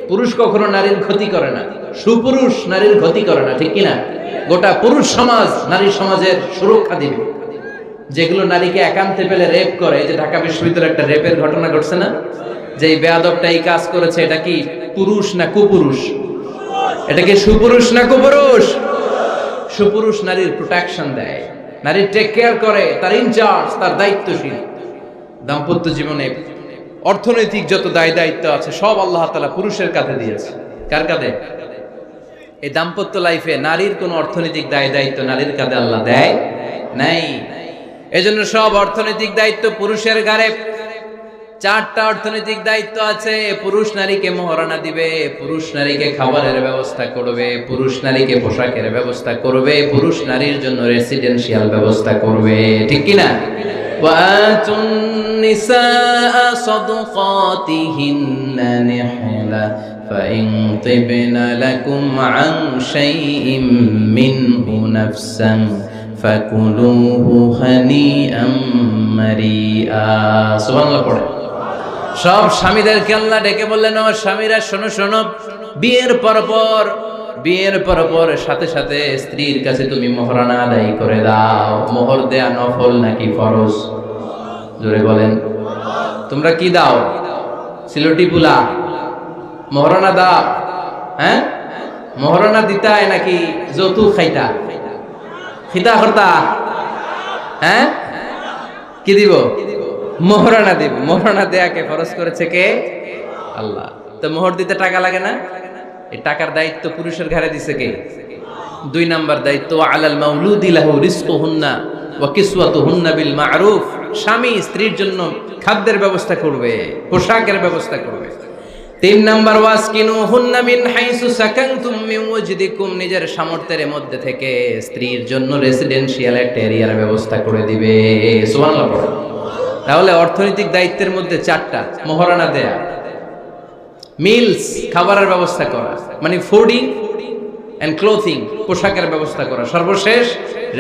পুরুষ কখনো নারীর ক্ষতি করে না, সুপুরুষ নারীর ক্ষতি করে না, ঠিক কিনা? গোটা পুরুষ সমাজ নারী সমাজের সুরক্ষা দিবে। যেগুলো নারীকে একান্তে পেলে রেপ করে, যে ঢাকা বিশ্ববিদ্যালয়ে একটা রেপের ঘটনা ঘটছে না, যে এই বেয়াদবটা এই কাজ করেছে, এটা কি পুরুষ না কুপুরুষ? এটা কি সুপুরুষ না কুপুরুষ? সুপুরুষ নারীর প্রোটেকশন দেয়, নারীর টেক কেয়ার করে, তার ইনচার্জ, তার দায়িত্বশীল। দাম্পত্য জীবনে অর্থনৈতিক যত দায় দায়িত্ব আছে সব আল্লাহ তাআলা পুরুষের কাঁধে দিয়েছে। কার কাঁধে? এই দাম্পত্য লাইফে নারীর কোনো অর্থনৈতিক দায় দায়িত্ব নারীর কাঁধে আল্লাহ দেয় নাই। এজন্য সব অর্থনৈতিক দায়িত্ব পুরুষের ঘাড়ে। 4টা অর্থনৈতিক দায়িত্ব আছে। পুরুষ নারীকে মহারণা দিবে, পুরুষ নারীকে খাবারের ব্যবস্থা করবে, পুরুষ নারীকে পোশাকের ব্যবস্থা করবে, পুরুষ নারীর জন্য রেসিডেন্সিয়াল ব্যবস্থা করবে, ঠিক কিনা? وآتوا النساء صدقاتهن نحلة فإن طبن لكم عن شيء منه نفسا فكلوه هنيئا مريئا। সুবহানাল্লাহ পড়ে। সব স্বামীদেরকে আল্লাহ ডেকে বললেন, ও স্বামীরা শোনো শোনো, বিয়ের পর সাথে সাথে স্ত্রীর কাছে তুমি মোহরানা আদায় করে দাও। মোহর দেয়া নফল নাকি ফরজ? জোরে বলেন। তোমরা কি দাও? সিলটি পুলা মোহরানা দাও? হ্যাঁ, মোহরানা দিতাই নাকি যৌতুক খাইতা? খিতা করতা? হ্যাঁ, কি দিব? মোহরানা দিব। মোহরানা দেয়াকে ফরজ করেছে কে? আল্লাহ। তো মোহর দিতে টাকা লাগে না? এই টাকার দায়িত্ব পুরুষের ঘাড়ে দিছে কে? 2 নাম্বার দায়িত্ব, আলাল মাউলুদি লাহু রিজকুহুন্না ওয়া কিসওয়াতুহুন্না বিল মা'রুফ। স্বামী স্ত্রীর জন্য খাদ্যের ব্যবস্থা করবে, পোশাকের ব্যবস্থা করবে। 3 নাম্বার, ওয়াসকিনুহুন্না মিন হাইসু সাকানতুম মিন ওয়াজদিকুম। নিজের সামর্থ্যের মধ্যে থেকে স্ত্রীর জন্য রেসিডেন্সিয়াল একটা এরিয়ার ব্যবস্থা করে দিবে। সুবহানাল্লাহ পড়ো। তাহলে অর্থনৈতিক দায়িত্বের মধ্যে 4টা: মোহরানা দেয়া, মিলস খাবারের ব্যবস্থা করা, মানে ফুডিং এন্ড ক্লোথিং, পোশাকের ব্যবস্থা করা, সর্বশেষ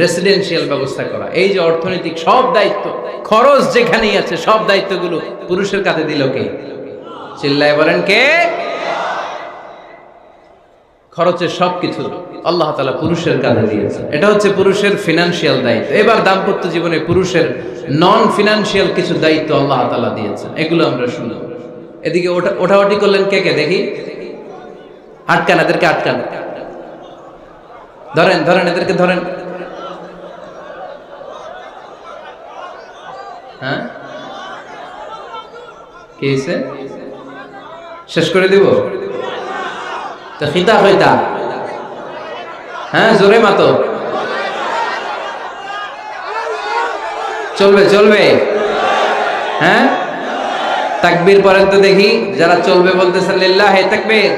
রেসিডেন্সিয়াল ব্যবস্থা করা। এই যে অর্থনৈতিক সব দায়িত্ব, খরচ যেখানেই আছে সব দায়িত্বগুলো পুরুষের কাঁধে দিল কে? চিল্লায় বলেন কে? খরচের সবকিছু আল্লাহ তাআলা পুরুষের কাঁধে দিয়েছে। এটা হচ্ছে পুরুষের ফিনান্সিয়াল দায়িত্ব। এবার দাম্পত্য জীবনে পুরুষের নন ফিনান্সিয়াল কিছু দায়িত্ব আল্লাহ তাআলা দিয়েছেন, এগুলো আমরা শুনব। এদিকে ওঠাওয়াটি করলেন কে কে দেখি? আটকান, এদেরকে আটকান, ধরেন ধরেন, এদেরকে ধরেন। হ্যাঁ, কি হয়েছে? শেষ করে দিব তো? খিতা হইতা? হ্যাঁ, জোরে মাতো। চলবে চলবে? হ্যাঁ, তাকবীর পড়েন তো দেখি, যারা চলবে বলতেছেন লিল্লাহি তাকবীর।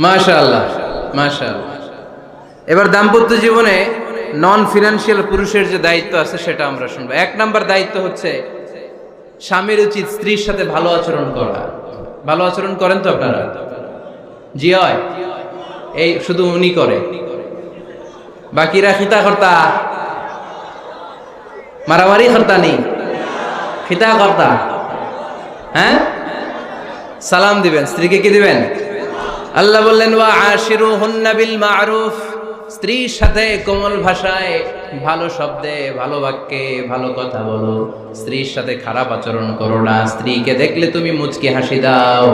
মাশাআল্লাহ মাশাআল্লাহ। এবার দাম্পত্য জীবনে নন ফিনান্সিয়াল পুরুষের যে দায়িত্ব আছে সেটা আমরা শুনবো। 1 নাম্বার দায়িত্ব হচ্ছে স্বামীর উচিত স্ত্রীর সাথে ভালো আচরণ করা। ভালো আচরণ করেন তো আপনারা? জি হয়। এই শুধু উনি করে, বাকিরা খিতা কর্তা, মারামারি কর্তা নেই, খিতা কর্তা। হ্যাঁ, সালাম দিবেন, স্ত্রীকে কি দিবেন? আল্লাহ বললেন, ওয়া আশিরুহুন্না বিল মা'রুফ। স্ত্রীর সাথে কোমল ভাষায়, ভালো শব্দে, ভালো বাক্যে ভালো কথা বলো। স্ত্রীর সাথে খারাপ আচরণ করো না। স্ত্রীকে দেখলে তুমি মুচকি হাসি দাও।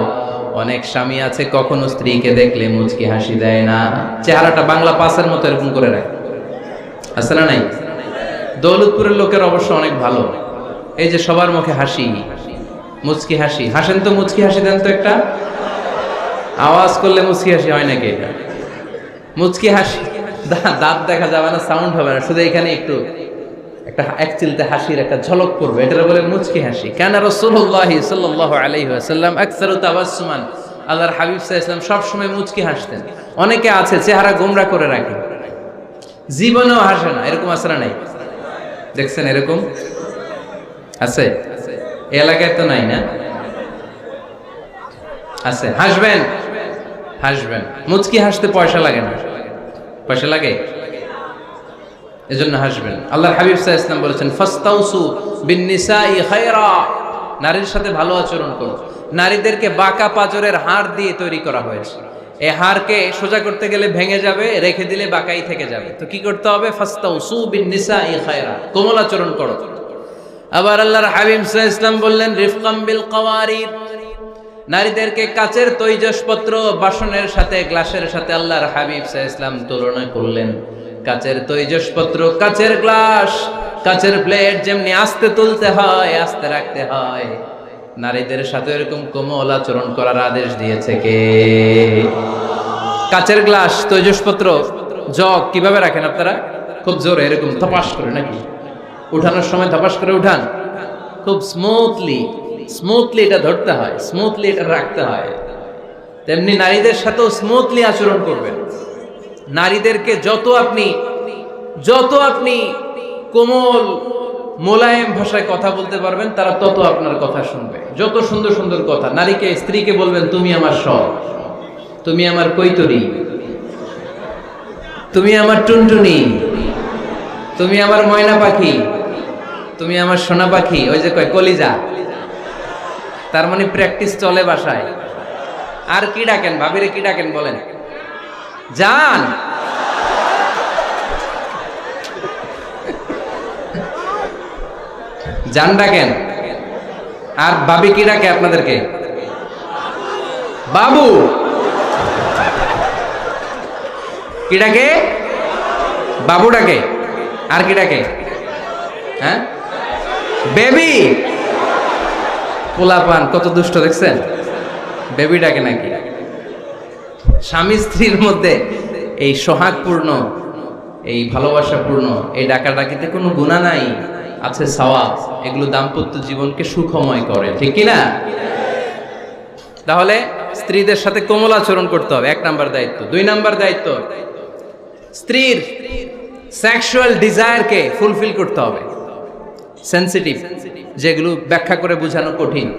অনেক স্বামী আছে কখনো স্ত্রীকে দেখলে মুচকি হাসি দেয় না, চেহারাটা বাংলা পাসের মতো এরকম করে রাখে। আছে না নাই? দৌলতপুরের লোকের অবশ্য অনেক ভালো, এই যে সবার মুখে হাসি, মুচকি হাসি। হাসেন তো, মুচকি হাসি দেন তো একটা। আওয়াজ করলে মুচকি হাসি হয় নাকি? এটা মুচকি হাসি, দাঁত দেখা যাবে না, সাউন্ড হবে না, শুধু এখানে একটু একটা এক চিলতে হাসির একটা ঝলক পড়বে, এটা বলে মুচকি হাসি। কানা রাসূলুল্লাহ সাল্লাল্লাহু আলাইহি ওয়াসাল্লাম আকসারু তাবাসসুমান, আল্লাহর হাবিব সাল্লাল্লাহু আলাইহি ওয়াসাল্লাম সব সময় মুচকি হাসতেন। অনেকে আছে চেহারা গোমরা করে রাখে, জীবনেও হাসে না, এরকম আছে না নাই? দেখছেন এরকম আছে? এই এলাকায় তো নাই না? আছে। হাসবেন, হাসবেন। মুচকি হাসতে পয়সা লাগে না, পয়সা লাগে? এজন্য হাসবেন। আল্লাহর হাবিব সাল্লাল্লাহু আলাইহি ওয়াসাল্লাম বলেছেন ফাস্তাউসু বিন-নিসাই খায়রা, নারীর সাথে ভালো আচরণ করো। নারীদেরকে বাঁকা পাঁজরের হাড় দিয়ে তৈরি করা হয়েছে। এই হাড়কে সোজা করতে গেলে ভেঙে যাবে, রেখে দিলে বাঁকাই থেকে যাবে। তো কি করতে হবে? ফাস্তাউসু বিন-নিসাই খায়রা, কোমল আচরণ করো। আবার আল্লাহর হাবিব সাল্লাল্লাহু আলাইহি ওয়াসাল্লাম বললেন রিফকাম বিল কাওয়ারিদ, নারীদেরকে কাচের তৈজসপত্র বাসনের সাথে, গ্লাসের সাথে আল্লাহর হাবিব সাল্লাল্লাহু আলাইহি ওয়াসাল্লাম তুলনা করলেন। কাচের তৈজসপত্র, কাচের গ্লাস, কাচের প্লেট যেমনি আস্তে তুলতে হয়, আস্তে রাখতে হয়, নারীদের সাথে এরকম কোমল আচরণ করার আদেশ দিয়েছে কে? কাচের গ্লাস, তৈজসপত্র, জগ কিভাবে রাখেন আপনারা? খুব জোরে এরকম ধপাস করে নাকি? উঠানোর সময় ধপাস করে উঠান? খুব স্মুথলি এটা ধরতে হয়, স্মুথলি এটা রাখতে হয়। তেমনি নারীদের সাথেও স্মুথলি আচরণ করবেন। নারীদেরকে যত আপনি কোমল মোলায়েম ভাষায় কথা বলতে পারবেন, তারা তত আপনার কথা শুনবে। যত সুন্দর সুন্দর কথা, নারীকে, স্ত্রীকে বলবেন তুমি আমার সব, তুমি আমার কৈতরি, তুমি আমার টুনটুনি, তুমি আমার ময়না পাখি, তুমি আমার সোনা পাখি। ওই যে কয় কলিজা, তার মানে প্র্যাকটিস চলে বাসায়। আর কি ডাকেন? ভাবিরে কি ডাকেন বলেন? জান। জান ডাকেন। আর ভাবি কি ডাকে আপনাদেরকে? বাবু। কি ডাকে? বাবু ডাকে। আর কি ডাকে? হ্যাঁ, বেবি। পোলাপান কত দুষ্ট দেখছেন, বেবি ডাকে নাকি? স্বামী স্ত্রীর মধ্যে এই সোহাগপূর্ণ, এই ভালোবাসাপূর্ণ এই ডাকাডাকিতে কোনো গুনাহ নাই, আছে সওয়াব। এগুলো দাম্পত্য জীবনকে সুখময় করে, ঠিক কি না? তাহলে স্ত্রীদের সাথে কোমল আচরণ করতে হবে, 1 নাম্বার দায়িত্ব। 2 নাম্বার দায়িত্ব, স্ত্রীর সেক্সুয়াল ডিজায়ারকে ফুলফিল করতে হবে। সেনসিটিভ, যেগুলো ব্যাখ্যা করে বোঝানো কঠিন।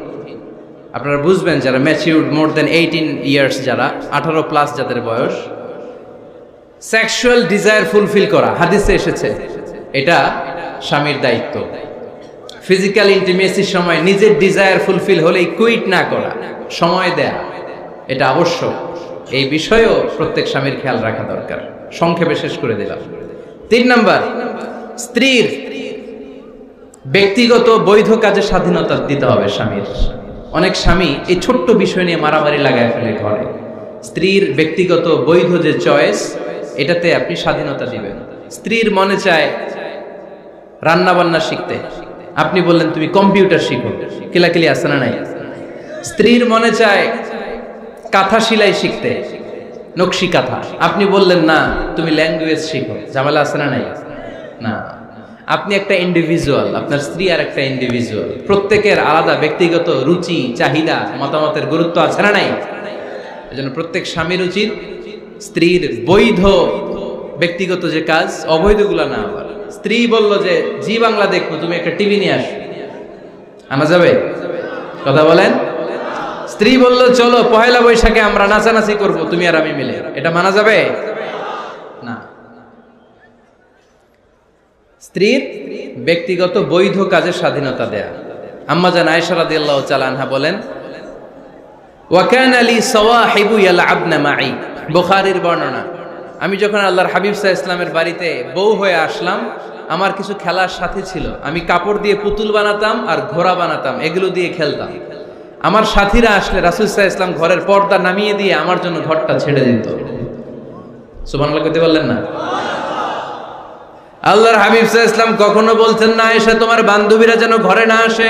আপনারা বুঝবেন যারা ম্যাচিউরড, মোর দেন 18 ইয়ার্স, যারা 18 প্লাস যাদের বয়স, সেক্সুয়াল ডিজায়ার ফুলফিল করা হাদিসে এসেছে, এটা স্বামীর দায়িত্ব। ফিজিক্যাল ইন্টিমেসির সময় নিজের ডিজায়ার ফুলফিল হলেই কুইট না করা, সময় দেয়া, এটা আবশ্যক। এই বিষয়েও প্রত্যেক স্বামীর খেয়াল রাখা দরকার। সংক্ষেপে শেষ করে দিলাম। 3 নাম্বার, স্ত্রীর ব্যক্তিগত বৈধ কাজে স্বাধীনতা দিতে হবে স্বামীর। অনেক স্বামী এই ছোট্ট বিষয় নিয়ে মারামারি লাগায় ফেলে ঘরে। স্ত্রীর ব্যক্তিগত বৈধ যে চয়েস, এটাতে আপনি স্বাধীনতা দিবেন। স্ত্রীর মনে চায় রান্না বান্না শিখতে, আপনি বললেন তুমি কম্পিউটার শিখো, কিলাকিলি আছে না নাই? স্ত্রীর মনে চায় কাঁথা সেলাই শিখতে, নকশি কাঁথা, আপনি বললেন না তুমি ল্যাঙ্গুয়েজ শিখো, ঝামেলা আছে না নাই? না, আপনি একটা ইন্ডিভিজুয়াল, আপনার স্ত্রী আর একটা ইন্ডিভিজুয়াল, প্রত্যেকের আলাদা ব্যক্তিগত রুচি, চাহিদা, মতামতের গুরুত্ব আছে না নাই? এজন্য প্রত্যেক স্বামীর উচিত স্ত্রীর বৈধ ব্যক্তিগত যে কাজ, অবৈধগুলা না। আবার স্ত্রী বলল যে জি বাংলা দেখবো, তুমি একটা টিভি নিয়ে আসো, আনা যাবে? কথা বলেন। স্ত্রী বলল চলো পহেলা বৈশাখে আমরা নাচানাচি করব, তুমি আর আমি মিলে, এটা মানা যাবে না। স্ত্রীর ব্যক্তিগত বৈধ কাজের স্বাধীনতা দেয়া। আম্মা জান আয়েশা রাদিয়াল্লাহু তাআলা আনহা বলেন, ওয়া কানা লি সাওয়াহিবু ইয়ালআবনা মাই, বুখারীর বর্ণনা। আমি যখন আল্লাহর হাবিব সাল্লাল্লাহু আলাইহি ওয়াসাল্লামের বাড়িতে বউ হয়ে আসলাম, আমার কিছু খেলার সাথী ছিল। আমি কাপড় দিয়ে পুতুল বানাতাম আর ঘোড়া বানাতাম, এগুলো দিয়ে খেলতাম। আমার সাথীরা আসলে রাসূল সাল্লাল্লাহু আলাইহি ওয়াসাল্লাম ঘরের পর্দা নামিয়ে দিয়ে আমার জন্য ঘরটা ছেড়ে দিত। সুবহানাল্লাহ কইতে পারলেন না? আল্লাহর হাবিব সাল্লাল্লাহু আলাইহি ওয়াসাল্লাম কখনো বলতেন না আয়েশা তোমার বান্ধবীরা যেন ঘরে না আসে,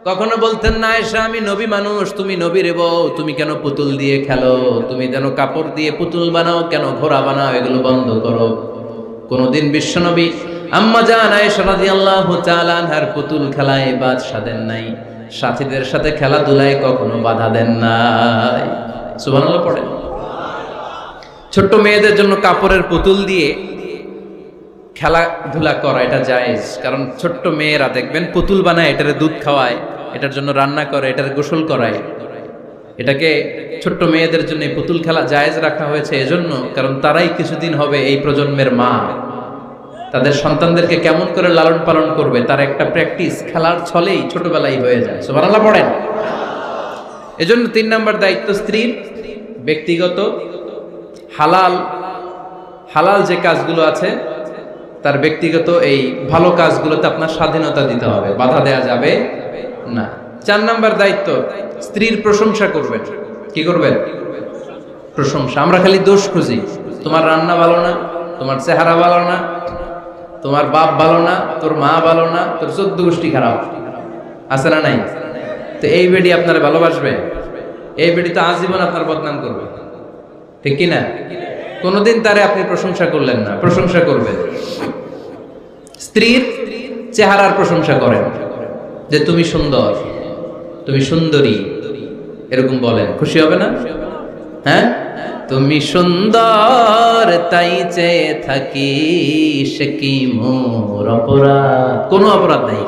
কখনো বলতেন না আয়েশা আমি নবী মানুষ, তুমি নবীর বউ, তুমি কেন পুতুল দিয়ে খেলো, তুমি যেন কাপড় দিয়ে পুতুল বানাও, কেন ঘোড়া বানাও, এগুলো বন্ধ করো। কোনদিন বিশ্বনবী আম্মা জান আয়েশা রাদিয়াল্লাহু তাআলা আনহার পুতুল খেলায় বাধা দেন নাই, সাথীদের সাথে খেলাধুলায় কখনো বাধা দেন নাই। সুবহানাল্লাহ পড়েন। ছোট্ট মেয়েদের জন্য কাপড়ের পুতুল দিয়ে খেলাধুলা করা এটা জায়েজ, কারণ ছোট্ট মেয়েরা দেখবেন পুতুল বানায়, এটারে দুধ খাওয়ায়, এটার জন্য রান্না করে, এটার গোসল করায়। এটাকে ছোট্ট মেয়েদের জন্য এই পুতুল খেলা জায়েজ রাখা হয়েছে এজন্য, কারণ তারাই কিছুদিন হবে এই প্রজন্মের মা। তাদের সন্তানদেরকে কেমন করে লালন পালন করবে তার একটা প্র্যাকটিস খেলার ছলেই ছোটবেলায় হয়ে যায়। সুবহানাল্লাহ পড়েন। এজন্য 3 নাম্বার দায়িত্ব স্ত্রীর ব্যক্তিগত হালাল যে কাজগুলো আছে তার ব্যক্তিগত এই ভালো কাজগুলোতে আপনার স্বাধীনতা দিতে হবে, বাধা দেয়া যাবে না। 4 নাম্বার দায়িত্ব স্ত্রীর প্রশংসা করবেন। কি করবেন? প্রশংসা। আমরা খালি দোষ খুঁজি, তোমার রান্না ভালো না, তোমার চেহারা ভালো না, তোমার বাপ ভালো না, তোর মা ভালো না, তোর 14 গোষ্ঠী খারাপ, আছে না নাই? তো এই বেডি আপনার ভালোবাসবে? এই বেডি তো আজীবন আপনার বদনাম করবে, ঠিক কি না? কোনোদিন তারে আপনি প্রশংসা করলেন না, প্রশংসা করবেন। স্ত্রীর চেহারার প্রশংসা করেন, যে তুমি সুন্দর, তুমি সুন্দরী, এরকম বলেন, খুশি হবে না? হ্যাঁ, তুমি সুন্দর তাই চেয়ে থাকি, সে কি মোর অপরাধ? কোনো অপরাধ নাই,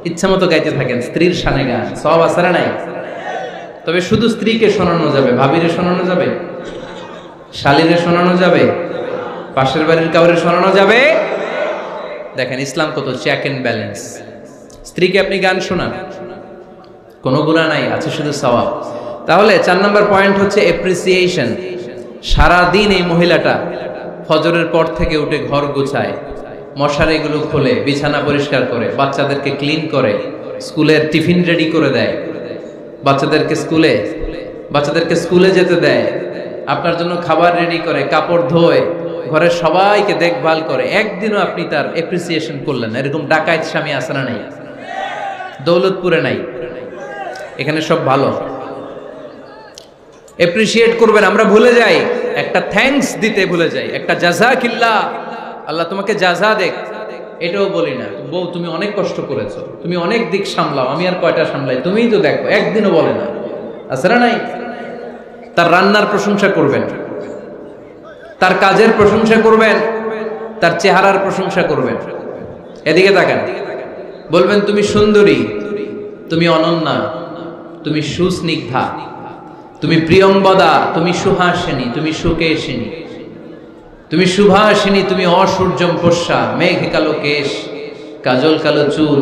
ইচ্ছা মতো গাইতে থাকেন স্ত্রীর শানে গান, সব আসারা নাই। তবে শুধু স্ত্রীকে শোনানো যাবে, ভাবিরে শোনানো যাবে, শালীরে শোনানো যাবে, পাশের বাড়ির কাউরে শোনানো যাবে? দেখেন ইসলাম কত চেক এন্ড ব্যালেন্স। স্ত্রীকে আপনি গান শোনান, কোনো গুনাহ নাই, আছে শুধু সওয়াব। তাহলে 4 নম্বর পয়েন্ট হচ্ছে এপ্রিসিয়েশন। সারাদিন এই মহিলাটা ফজরের পর থেকে উঠে ঘর গুছায়, মশারিগুলো খোলে, বিছানা পরিষ্কার করে, বাচ্চাদেরকে ক্লিন করে, স্কুলের টিফিন রেডি করে দেয়, বাচ্চাদেরকে স্কুলে যেতে দেয়, আপনার জন্য খাবার রেডি করে, কাপড় ধোয়, ঘরের সবাইকে দেখভাল করে। একদিনও আপনি তার এপ্রিসিয়েশন করলেন না। এরকম ডাকাইত স্বামী আছে না নাই? দৌলতপুরে নাই, এখানে সব ভালো। এপ্রিসিয়েট করবেন। আমরা ভুলে যাই, একটা থ্যাঙ্কস দিতে ভুলে যাই, একটা জাযাকিল্লাহ, আল্লাহ তোমাকে জাযা দেখ, এটাও বলি না। বউ তুমি অনেক কষ্ট করেছো, তুমি অনেক দিক সামলাও, আমি আর কয়টা সামলাই, তুমিই তো দেখো, একদিনও বলে না, আছে না নাই? তার রান্নার প্রশংসা করবেন, তার কাজের প্রশংসা করবেন, তার চেহারার প্রশংসা করবেন। এদিকে তাকান, বলবেন তুমি সুন্দরী, তুমি অনন্যা, তুমি সুস্নিগ্ধা, তুমি প্রিয়ংবদা, তুমি সুহাসিনী, তুমি সুকেশিনী, তুমি সুভাষিনী, তুমি অসূর্যম পোষ্যা, মেঘ কালো কেশ, কাজল কালো চুল,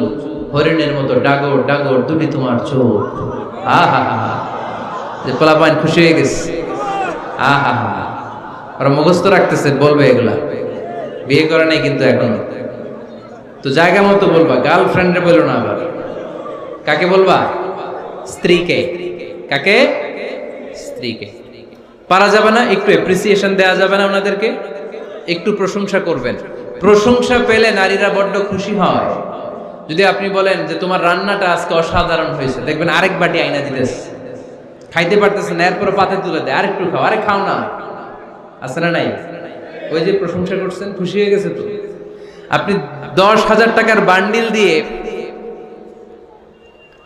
হরিণের মতো ডাগর ডাগর দুটি তোমার চোখ। আহা হা, যে পোলাপান খুশি হয়ে গেছে। আহা হা, ওরা মুখস্থ রাখতেছে, বলবে এগুলা, বিয়ে করে নাই কিন্তু এখন। তো জায়গা মতো বলবা, গার্লফ্রেন্ডে বলো না আবার। কাকে বলবা? স্ত্রীকে। কাকে? স্ত্রীকে। পারা যাবে না একটু এপ্রিসিয়েশন দেওয়া যাবে না ওনাদেরকে? একটু প্রশংসা করবেন। প্রশংসা পেলে নারীরা বড্ড খুশি হয়। যদি আপনি বলেন যে তোমার রান্নাটা আজকে অসাধারণ হয়েছে, দেখবেন আরেক বাটি আইনা দিতেছে, খাইতে পারতেছে না, এরপর পাতে তুলে দেয়, আরেকটু খাও, আরে খাও না, আছে না নাই? ওই যে প্রশংসা করছেন, খুশি হয়ে গেছে তো। আপনি 10,000 টাকার বান্ডিল দিয়ে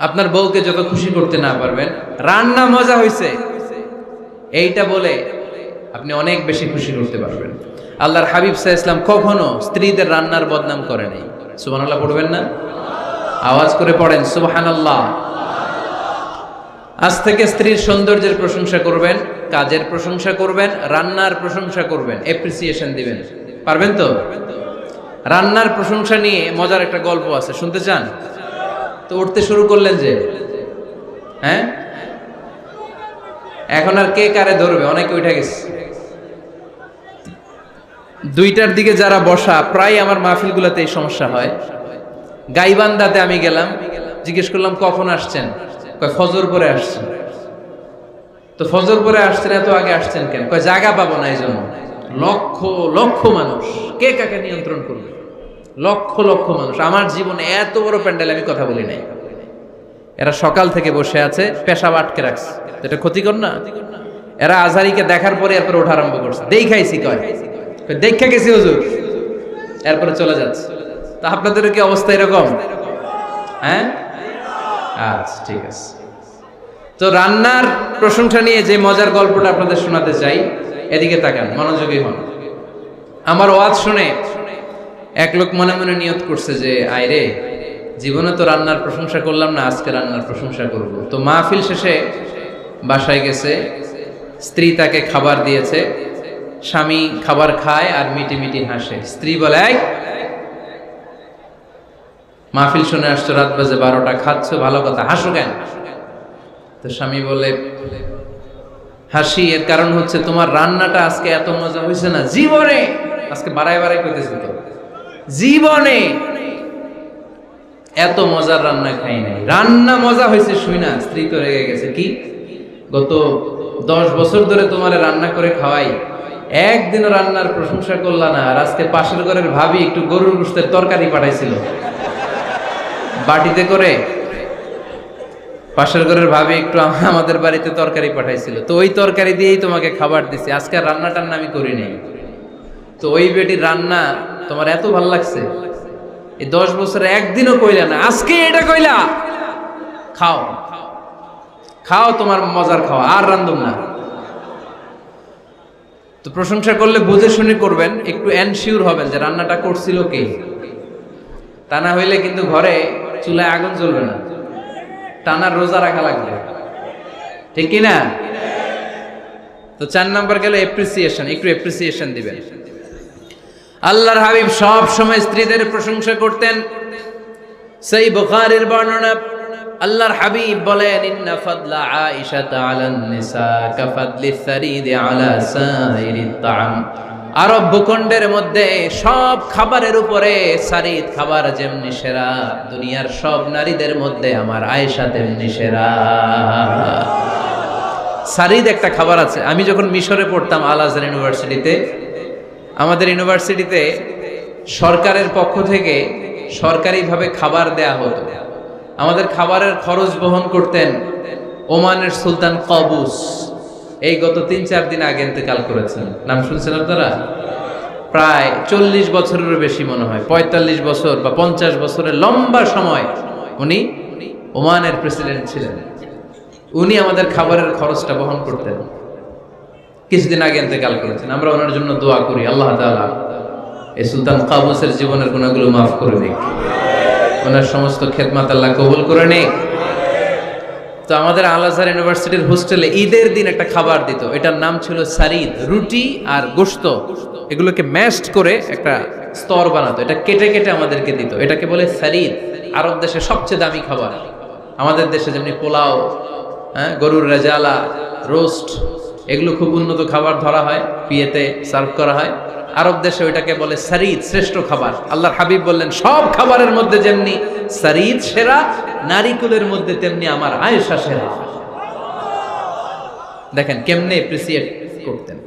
আপনার বউকে যত খুশি করতে না পারবেন, রান্না মজা হয়েছে এইটা বলে আপনি অনেক বেশি খুশি করতে পারবেন। আল্লাহর হাবিব সাল্লাল্লাহু আলাইহি ওয়াসাল্লাম কখনো স্ত্রীদের রান্নার বদনাম করে নাই। সুবহানাল্লাহ পড়বেন না? আওয়াজ করে পড়েন সুবহানাল্লাহ। আজ থেকে স্ত্রীর সৌন্দর্যের প্রশংসা করবেন, কাজের প্রশংসা করবেন, রান্নার প্রশংসা করবেন, এপ্রিসিয়েশন দিবেন। পারবেন তো? রান্নার প্রশংসা নিয়ে মজার একটা গল্প আছে, শুনতে চান? তো উঠতে শুরু করলেন যে, হ্যাঁ, এখন আর কে কারে ধরবে? অনেকে উঠে গেছে। 2টার দিকে যারা বসা, প্রায় আমার মাহফিলগুলোতে এই সমস্যা হয়। গাইবান্ধাতে আমি গেলাম, জিজ্ঞেস করলাম কখন আসছেন? কয় ফজর পরে আসছেন। তো ফজর পরে আসছেন, এত আগে আসছেন কেন? কয় জায়গা পাবো না, এই জন্য। লক্ষ লক্ষ মানুষ, কে কাকে নিয়ন্ত্রণ করবে? লক্ষ লক্ষ মানুষ। আমার জীবনে এত বড় প্যান্ডেল আমি কথা বলি নাই। এরা সকাল থেকে বসে আছে, পেশাব আটকে রাখছে, এটা ক্ষতিকর না? এরা আজহারিকে দেখার পরে এরপর ওঠা আরম্ভ করছে। দেখাইছি, কয় দেখা গেছি হুজুর, এরপরে চলে যাচ্ছে। তা আপনাদের কি অবস্থা এরকম? হ্যাঁ, আচ্ছা ঠিক আছে। তো রান্নার প্রশংসা নিয়ে যে মজার গল্পটা আপনাদের শোনাতে চাই, এদিকে তাকান, মনোযোগী হন। আমার ওয়াজ শুনে এক লোক মনে মনে নিয়ত করছে যে আইরে, জীবনে তো রান্নার প্রশংসা করলাম না, আজকে রান্নার প্রশংসা করব। তো মাহফিল শেষে বাসায় গেছে, স্ত্রী তাকে খাবার দিয়েছে, স্বামী খাবার খায় আর মিটি মিটি হাসে। স্ত্রী বলে, এই মাহফিল শুনে আসছো, রাত বাজে 12টা, খাচ্ছ ভালো কথা, হাসো কেন? তো স্বামী বলে, হাসি এর কারণ হচ্ছে তোমার রান্নাটা আজকে এত মজা হয়েছে না জীবনে, আজকে বাড়ায় বাড়ায় করতেছি তো, জীবনে এত মজার রান্না খাই নাই। রান্না মজা হয়েছে শুই না স্ত্রী তো রেগে গেছে, কি গত 10 বছর ধরে তোমারে রান্না করে খাওয়াই, একদিনও রান্নার প্রশংসা করলা না, আর আজকে পাশের ঘরের ভাবি একটু গরুর গোশতের তরকারি পাঠাইছিল বাটিতে করে, পাশের ঘরের ভাবি একটু আমাদের বাড়িতে তরকারি পাঠাইছিল, তো ওই তরকারি দিয়েই তোমাকে খাবার দিছি, আজকে রান্না টান্না আমি করি নাই। তো ওই বেটির রান্না তোমার এত ভাল লাগছে, এই 10 বছরে একদিনও কইলা না, আজকে এটা কইলা, খাও খাও, তোমার মজার খাওয়া, আর রান্ধুম না। তো প্রশংসা করলে বুঝে শুনে করবেন, একটু এনশিওর হবেন যে রান্নাটা করছিল কে, তা না হইলে কিন্তু ঘরে চুলায় আগুন জ্বলবে না, টানার রোজা রাখা লাগবে, ঠিক কিনা? তো 4 নাম্বার গেল এপ্রিসিয়েশন, একটু এপ্রিসিয়েশন দিবেন। আল্লাহর হাবিব সব সময় স্ত্রীদের প্রশংসা করতেন। সেই বুখারীর বর্ণনা, আল্লাহর হাবিব বলেন, ইন্না ফাদলা আয়েশা আলান নিসা কাফাদলি সারিদ আলা সাইরিত তাআম। আরব ভূখণ্ডের মধ্যে সব খাবারের উপরে সারিদ খাবার যেমনি সেরা, দুনিয়ার সব নারীদের মধ্যে আমার আয়েশা তেমনি সেরা। সারিদ একটা খাবার আছে। আমি যখন মিশরে পড়তাম আল আজহার ইউনিভার্সিটিতে, আমাদের ইউনিভার্সিটিতে সরকারের পক্ষ থেকে সরকারিভাবে খাবার দেয়া হতো। আমাদের খাবারের খরচ বহন করতেন ওমানের সুলতান কবুস। এই গত 3-4 দিন আগে ইন্তেকাল করেছেন, নাম শুনছেন আপনারা? প্রায় 40 বছরেরও বেশি মনে হয়, 45 বছর বা 50 বছরের লম্বা সময় উনি ওমানের প্রেসিডেন্ট ছিলেন। উনি আমাদের খাবারের খরচটা বহন করতেন। কিছুদিন আগে ইন্তেকাল করেছেন। আমরা ওনার জন্য দোয়া করি, আল্লাহ তাআলা এই সুলতান কাবুসের জীবনের গুনাহগুলো মাফ করে দিক, ওনার সমস্ত খেদমত আল্লাহ কবুল করে নিক। তো আমাদের আল আজহার ইউনিভার্সিটির হোস্টেলে ঈদের দিন একটা খাবার দিত, এটার নাম ছিল সারিদ। রুটি আর গোশত এগুলোকে ম্যাশড করে একটা স্তর বানাতো, এটা কেটে কেটে আমাদেরকে দিত, এটাকে বলে সারিদ। আরব দেশে সবচেয়ে দামি খাবার। আমাদের দেশে যেমনি পোলাও, হ্যাঁ, গরুর রেজালা, রোস্ট, এগুলো খুব উন্নত খাবার ধরা হয়, বিয়েতে সার্ভ করা হয়। আরব দেশে ওইটাকে বলে সারিদ, শ্রেষ্ঠ খাবার। আল্লাহর হাবিব বললেন, সব খাবারের মধ্যে যেমনি সারিদ সেরা, নারীকুলের মধ্যে তেমনি আমার আয়েশা সেরা। দেখেন কেমনে এপ্রিসিয়েট করতেন।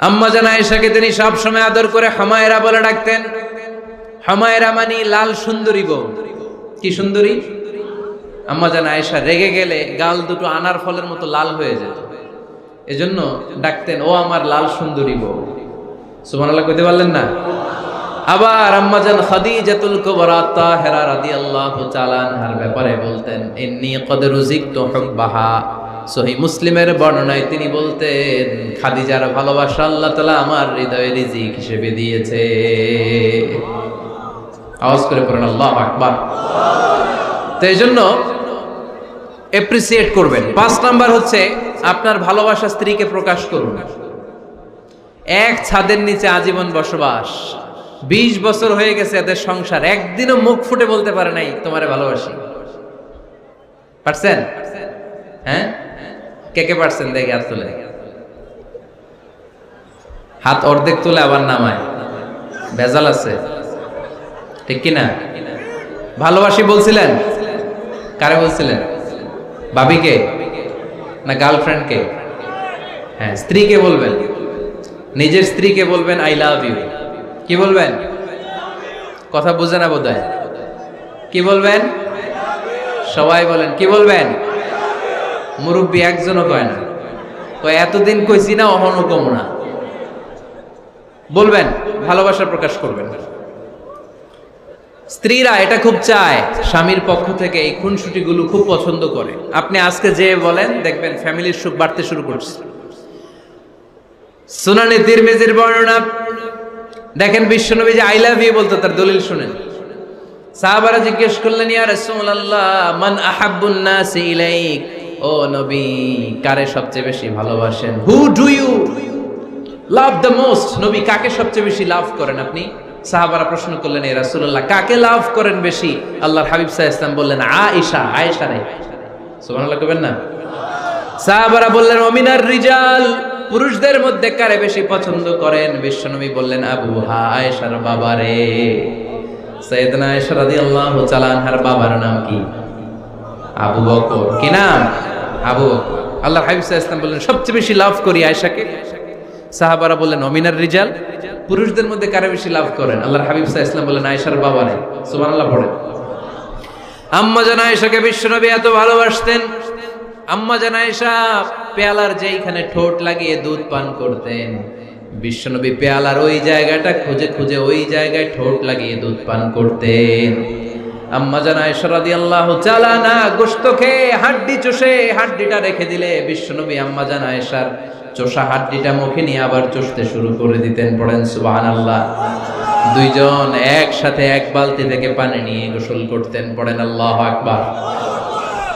আম্মা জান আয়েশাকে তিনি সব সময় আদর করে হামায়রা বলে ডাকতেন। হামায়রা মানে লাল সুন্দরী বউ। কি সুন্দরী? আম্মা জান আয়েশা রেগে গেলে গাল দুটো আনার ফলের মতো লাল হয়ে যেত, এজন্য ডাকতেন, ও আমার লাল সুন্দরী বউ। সুবহানাল্লাহ কইতে পারলেন না? আবার আম্মাজান খাদিজাতুল কুবরা তাহেরা রাদিয়াল্লাহু তাআলা আনহার ব্যাপারে বলতেন, ইন্নী ক্বাদ রুজিকতু হুব্বাহা। সহিহ মুসলিমের বর্ণনায় তিনি বলতেন, খাদিজার ভালোবাসা আল্লাহ তাআলা আমার হৃদয়ে রিজিক হিসেবে দিয়েছে। আওয়াজ করে পড়েন আল্লাহু আকবার। তো এইজন্য এপ্রিসিয়েট করবেন। 5 নাম্বার হচ্ছে আপনার ভালোবাসা স্ত্রীকে প্রকাশ করুন। এক ছাদের নিচে আজীবন বসবাস, 20 বছর হয়ে গেছে এদের সংসার, একদিনও মুখ ফুটে বলতে পারে নাই তোমারে ভালোবাসি। পারছেন? হ্যাঁ, কে কে পারছেন? দেখে হাত তুলে। হাত অর্ধেক তুলে আবার নামায়, ভেজাল আছে, ঠিক কিনা? ভালোবাসি বলছিলেন? কারে বলছিলেন? ভাবিকে না গার্লফ্রেন্ডকে? হ্যাঁ, স্ত্রীকে বলবেন, নিজের স্ত্রীকে বলবেন আই লাভ ইউ। কি বলবেন? কথা বুঝে না বোধহয়। কি বলবেন? সবাই বলেন, কি বলবেন? মুরব্বী একজনও কয় না, কয় এতদিন কইছি না, অহনো কম না। বলবেন, ভালোবাসা প্রকাশ করবেন। স্ত্রীরা এটা খুব চায়, স্বামীর পক্ষ থেকে এই খুনসুটিগুলো খুব পছন্দ করে। আপনি আজকে যে বলেন, দেখবেন ফ্যামিলির সুখ বাড়তে শুরু করছে। সুনানে তিরমিজির বর্ণনা দেখেন, বিশ্বনবী যে আই লাভ ইউ বলতো, তার দলিল শুনেন। সাহাবারা জিজ্ঞেস করলেন, ইয়া রাসূলুল্লাহ, মান আহাব্বুন নাস ইলাইক, ও নবী, কারে সবচেয়ে বেশি ভালোবাসেন? Who do you love the most? নবী, কাকে সবচেয়ে বেশি লাভ করেন আপনি? সাহাবারা প্রশ্ন করলেন, ইয়া রাসূলুল্লাহ, কাকে লাভ করেন বেশি? আল্লাহর হাবিব সাল্লাল্লাহু আলাইহি ওয়াসাল্লাম বললেন, আয়েশা। আয়েশা রে, সুবহানাল্লাহ কইবেন না? সাহাবারা বললেন, ওমিনার রিজাল, পুরুষদের মধ্যে কারে বেশি পছন্দ করেন? বিশ্বনবী বললেন, আবুহা, আয়েশার বাবারে। সাইয়েদনা আয়েশা রাদিয়াল্লাহু তাআলা আনহার বাবার নাম কি? আবু বকর। কি নাম? আবু বকর। আল্লাহর হাবিব সাল্লাল্লাহু আলাইহি ওয়াসাল্লাম বললেন, সবচেয়ে বেশি লাভ করি আয়েশাকে। সাহাবারা বললেন, ওমিনার রিজাল, পুরুষদের মধ্যে কারে বেশি লাভ করেন? আল্লাহর হাবিব সাল্লাল্লাহু আলাইহি ওয়াসাল্লাম বললেন, আয়েশার বাবারে। সুবহানাল্লাহ পড়েন। আম্মা জান আয়েশাকে বিশ্বনবী এত ভালোবাসতেন। আম্মা জান আয়েশা পেয়ালার যেইখানে ঠোঁট লাগিয়ে দুধ পান করতেন, বিশ্বনবী পেয়ালার ওই জায়গাটা খুঁজে খুঁজে ওই জায়গায় ঠোঁট লাগিয়ে দুধ পান করতেন। আম্মা জান আয়েশা রাদিয়াল্লাহু তাআলা আনহা গোশত খেয়ে হাড্ডি চষে হাড্ডিটা রেখে দিলে বিশ্বনবী আম্মা জান আয়েশার চষা হাড্ডিটা মুখে নিয়ে আবার চষতে শুরু করে দিতেন। পড়েন সুবহানাল্লাহ। দুইজন একসাথে এক বালতি থেকে পানি নিয়ে গোসল করতেন। পড়েন আল্লাহু আকবার।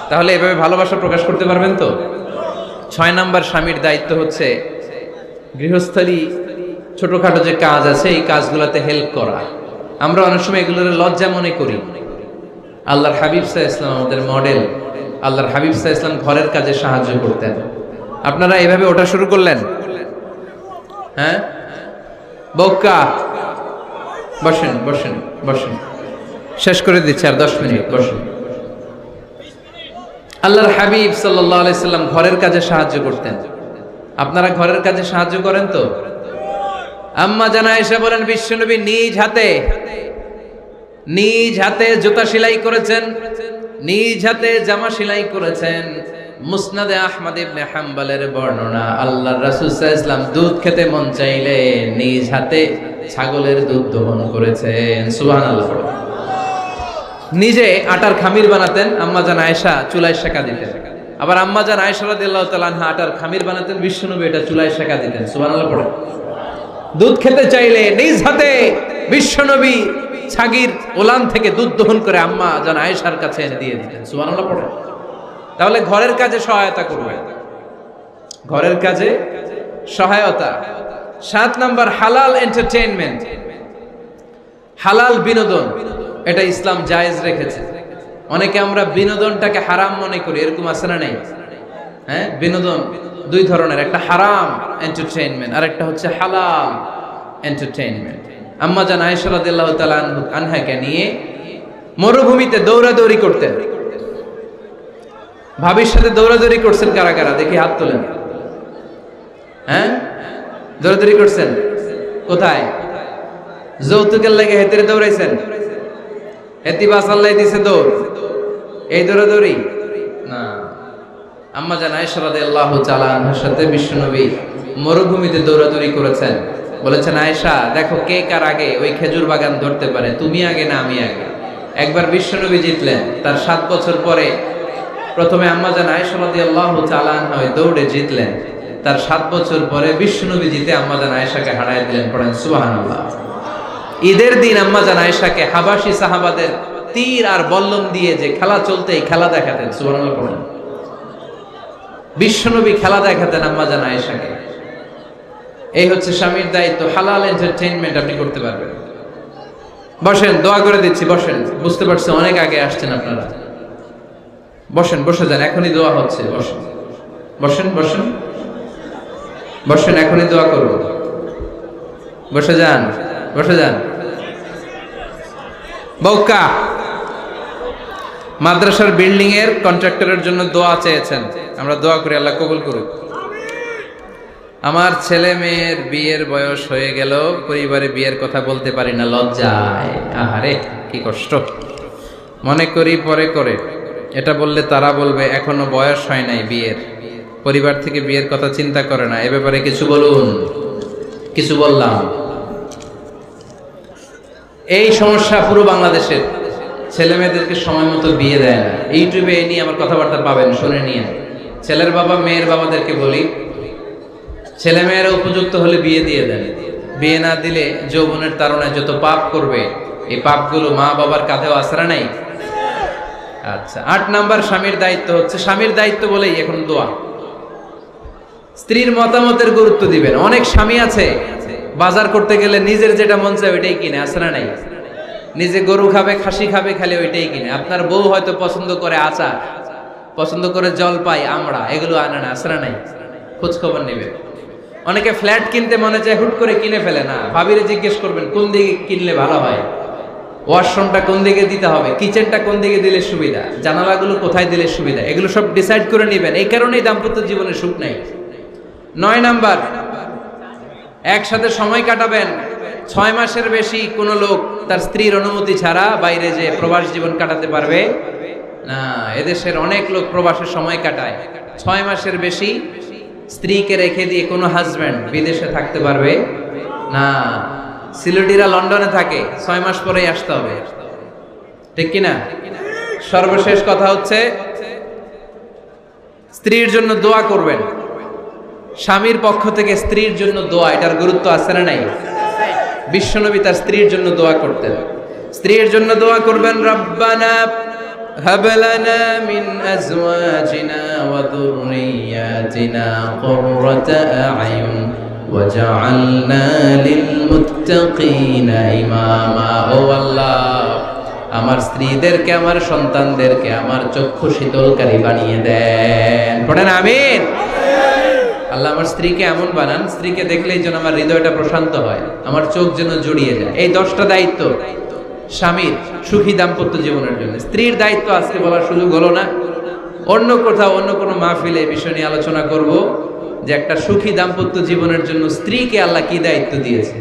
তাহলে এভাবে ভালোবাসা প্রকাশ করতে পারবেন তো? 6 নাম্বার, স্বামীর দায়িত্ব হচ্ছে গৃহস্থলী ছোটখাটো যে কাজ আছে এই কাজগুলোতে হেল্প করা। আমরা অনেক সময় এগুলোর লজ্জা মনে করি। আল্লাহর হাবিব সাল্লাল্লাহু আলাইহি ওয়াসাল্লাম আমাদের মডেল। আল্লাহর হাবিব সাল্লাল্লাহু আলাইহি ওয়াসাল্লাম ঘরের কাজে সাহায্য করতেন। আপনারা এভাবে ওঠা শুরু করলেন? হ্যাঁ, বউকা বসেন বসেন বসেন, শেষ করে দিচ্ছি, আর 10 মিনিট বসেন। আল্লাহর হাবিব সাল্লাল্লাহু আলাইহি সাল্লাম ঘরের কাজে সাহায্য করতেন। আপনারা ঘরের কাজে সাহায্য করেন তো? আম্মা জান আয়েশা বলেন, বিশ্বনবী নিজ হাতে জুতা সেলাই করেছেন, নিজ হাতে জামা সেলাই করেছেন। মুসনাদে আহমদ ইবনে হাম্বলের বর্ণনা, আল্লাহর রাসূল সাল্লাল্লাহু আলাইহি ওয়াসাল্লাম দুধ খেতে মন চাইলে নিজ হাতে ছাগলের দুধ দহন করেছেন। সুবহানাল্লাহ। নিজে আটার খামির বানাতেন, আম্মা জান আয়েশা চুলায় সেকা দিতেন। আবার আম্মা জান আয়েশা রাদিয়াল্লাহু তাআলা আনহা আটার খামির বানাতেন, বিশ্বনবী এটা চুলায় সেকা দিতেন। সুবহানাল্লাহ পড়ে। দুধ খেতে চাইলে নিজ হাতে বিশ্বনবী ছাগির ওলান থেকে দুধ দহন করে আম্মা জান আয়েশার কাছে এনে দিয়ে দিতেন। সুবহানাল্লাহ পড়ে। তাহলে ঘরের কাজে সহায়তা করবেন, ঘরের কাজে সহায়তা। 7 নাম্বার, হালাল এন্টারটেইনমেন্ট, হালাল বিনোদন, এটা ইসলাম জায়েজ রেখেছে। অনেকে আমরা বিনোদনটাকে হারাম মনে করি, এরকম আছে না নেই? হ্যাঁ, বিনোদন দুই ধরনের, একটা হারাম এন্টারটেইনমেন্ট আর একটা হচ্ছে হালাল এন্টারটেইনমেন্ট। আম্মা জান আয়েশা রাদিয়াল্লাহু তাআলা আনহাকে নিয়ে মরুভূমিতে দৌড়াদৌড়ি করতেন। ভাবির সাথে দৌড়াদৌড়ি করছেন কারা কারা? দেখি হাত তোলেন। হ্যাঁ, দৌড়াদৌড়ি করছেন কোথায়? যৌতুকের লাগে হেতেরে দৌড়াইছেন? হেতি বাস আল্লাহ দিছে দৌড়, এই দৌড়াদৌড়ি না। আম্মা জান আয়েশা রাদিয়াল্লাহু তাআলা আনহার সাথে বিশ্বনবী মরুভূমিতে দৌড়াদৌড়ি করেছেন। বলেছেন, আয়েশা দেখো কে কার আগে ওই খেজুর বাগান ধরতে পারে, তুমি আগে না আমি আগে। একবার বিশ্বনবী জিতলেন, তার 7 বছর পরে প্রথমে আম্মা জান আয়েশা রাদিয়াল্লাহু তাআলা আনহা ওই দৌড়ে জিতলেন। তার 7 বছর পরে বিশ্বনবী জিতে আম্মা জান আয়েশাকে হারায় দিলেন। পড়েন সুবহানাল্লাহ। ঈদের দিন আম্মা জান আয়েশাকে হাবাসী সাহাবাদের তীর আর বল্লম দিয়ে যে খেলা চলতে, এই খেলা দেখাতেন। সুবহানাল্লাহ পড়েন। বিশ্বনবী খেলা দেখাতেন আম্মা জান আয়েশাকে। এই হচ্ছে স্বামীর দায়িত্ব। হালাল এন্টারটেইনমেন্ট আপনি করতে পারবেন। বসেন, দোয়া করে দিচ্ছি, বসেন। বুঝতে পারছি অনেক আগে আসছেন আপনারা। বসেন, বসে যান, এখনই দোয়া হচ্ছে। বসেন বসেন বসেন বসেন, এখনই দোয়া করব। বসে যান, বসে যান। বউকা মাদ্রাসার বিল্ডিং এর কন্ট্রাক্টরের জন্য দোয়া চেয়েছেন, আমরা দোয়া করি আল্লাহ কবুল করুক। আমার ছেলে মেয়ের বিয়ের বয়স হয়ে গেল, পরিবারে বিয়ের কথা বলতে পারি না, লজ্জায়। আহারে কি কষ্ট। মনে করি পরে করে, এটা বললে তারা বলবে এখনো বয়স হয় নাই বিয়ের, পরিবার থেকে বিয়ের কথা চিন্তা করে না। এ ব্যাপারে কিছু বলুন। কিছু বললাম? এই সমস্যা পুরো বাংলাদেশের। ছেলে মেয়েদেরকে সময় মতো বিয়ে দেয় না। ইউটিউবে এই নিয়ে আমার কথাবার্তা পাবেন, শুনে নিয়ে। ছেলের বাবা মেয়ের বাবাদেরকে বলি, ছেলে মেয়েরা উপযুক্ত হলে বিয়ে দিয়ে দেন। বিয়ে না দিলে যৌবনের তাড়নায় যত পাপ করবে, এই পাপগুলো মা বাবার কাঁধেও আছড়া নাই। আচ্ছা, 8 নাম্বার স্বামীর দায়িত্ব হচ্ছে, স্বামীর দায়িত্ব বলেই এখন দোয়া। স্ত্রীর মতামতের গুরুত্ব দিবেন। অনেক স্বামী আছে বাজার করতে গেলে নিজের যেটা মন চায় ওইটাই কিনে, আছড়া নাই। নিজে গরু খাবে, খাসি খাবে, খালি ওইটাই কিনে। আপনার বউ হয়তো পছন্দ করে আচার, পছন্দ করে জলপাই, আমড়া, এগুলো আনে না, আছড়া নাই। খোঁজ খবর নেবেন। অনেকে ফ্ল্যাট কিনতে মনে চায়, হুট করে কিনে ফেলে না। ভাবিরে জিজ্ঞেস করবেন কোন দিকে কিনলে ভালো হয়, ওয়াশরুমটা কোন দিকে দিতে হবে, কিচেনটা কোন দিকে দিলে সুবিধা, জানালাগুলো কোথায় দিলে সুবিধা, এগুলো সব ডিসাইড করে নেবেন। এই কারণেই দাম্পত্য জীবনে সুখ নাই। 9 নাম্বার, একসাথে সময় কাটাবেন। 6 মাসের বেশি কোনো লোক তার স্ত্রীর অনুমতি ছাড়া বাইরে যে প্রবাস জীবন কাটাতে পারবে না। এদেশের অনেক লোক প্রবাসে সময় কাটায়। 6 মাসের বেশি স্ত্রীকে রেখে দিয়ে কোনো হাজব্যান্ড বিদেশে থাকতে পারবে না। সিলেটিরা লন্ডনে থাকে, 6 মাস পরেই আসতে হবে, ঠিক কিনা? সর্বশেষ কথা হচ্ছে, স্ত্রীর জন্য দোয়া করবেন। স্বামীর পক্ষ থেকে স্ত্রীর জন্য দোয়া, এটার গুরুত্ব আছে না নাই? বিশ্বনবী তার স্ত্রীর জন্য দোয়া করতেন। স্ত্রীর জন্য দোয়া করবেন, রব্বানা হাব লানা মিন আজওয়াজিনা ওয়া যুররিয়াতিনা কুররাতা আ'য়ুন ওয়াজআলনা লিল মুত্তাকিনা ইমামা। ও আল্লাহ, আমার স্ত্রীদেরকে, আমার সন্তানদেরকে আমার চক্ষু শীতলকারী বানিয়ে দেন। পড়েন আমিন। আল্লাহ আমার স্ত্রীকে এমন বানান, স্ত্রীকে দেখলেই যেন আমার হৃদয়টা প্রশান্ত হয়, আমার চোখ যেন জুড়িয়ে যায়। এই 10টা দায়িত্ব স্বামীর সুখী দাম্পত্য জীবনের জন্য। স্ত্রীর দায়িত্ব আজকে বলার সুযোগ হলো না। অন্য কোথাও, অন্য কোনো মাহফিলে এই বিষয় নিয়ে আলোচনা করব যে একটা সুখী দাম্পত্য জীবনের জন্য স্ত্রীকে আল্লাহ কি দায়িত্ব দিয়েছে।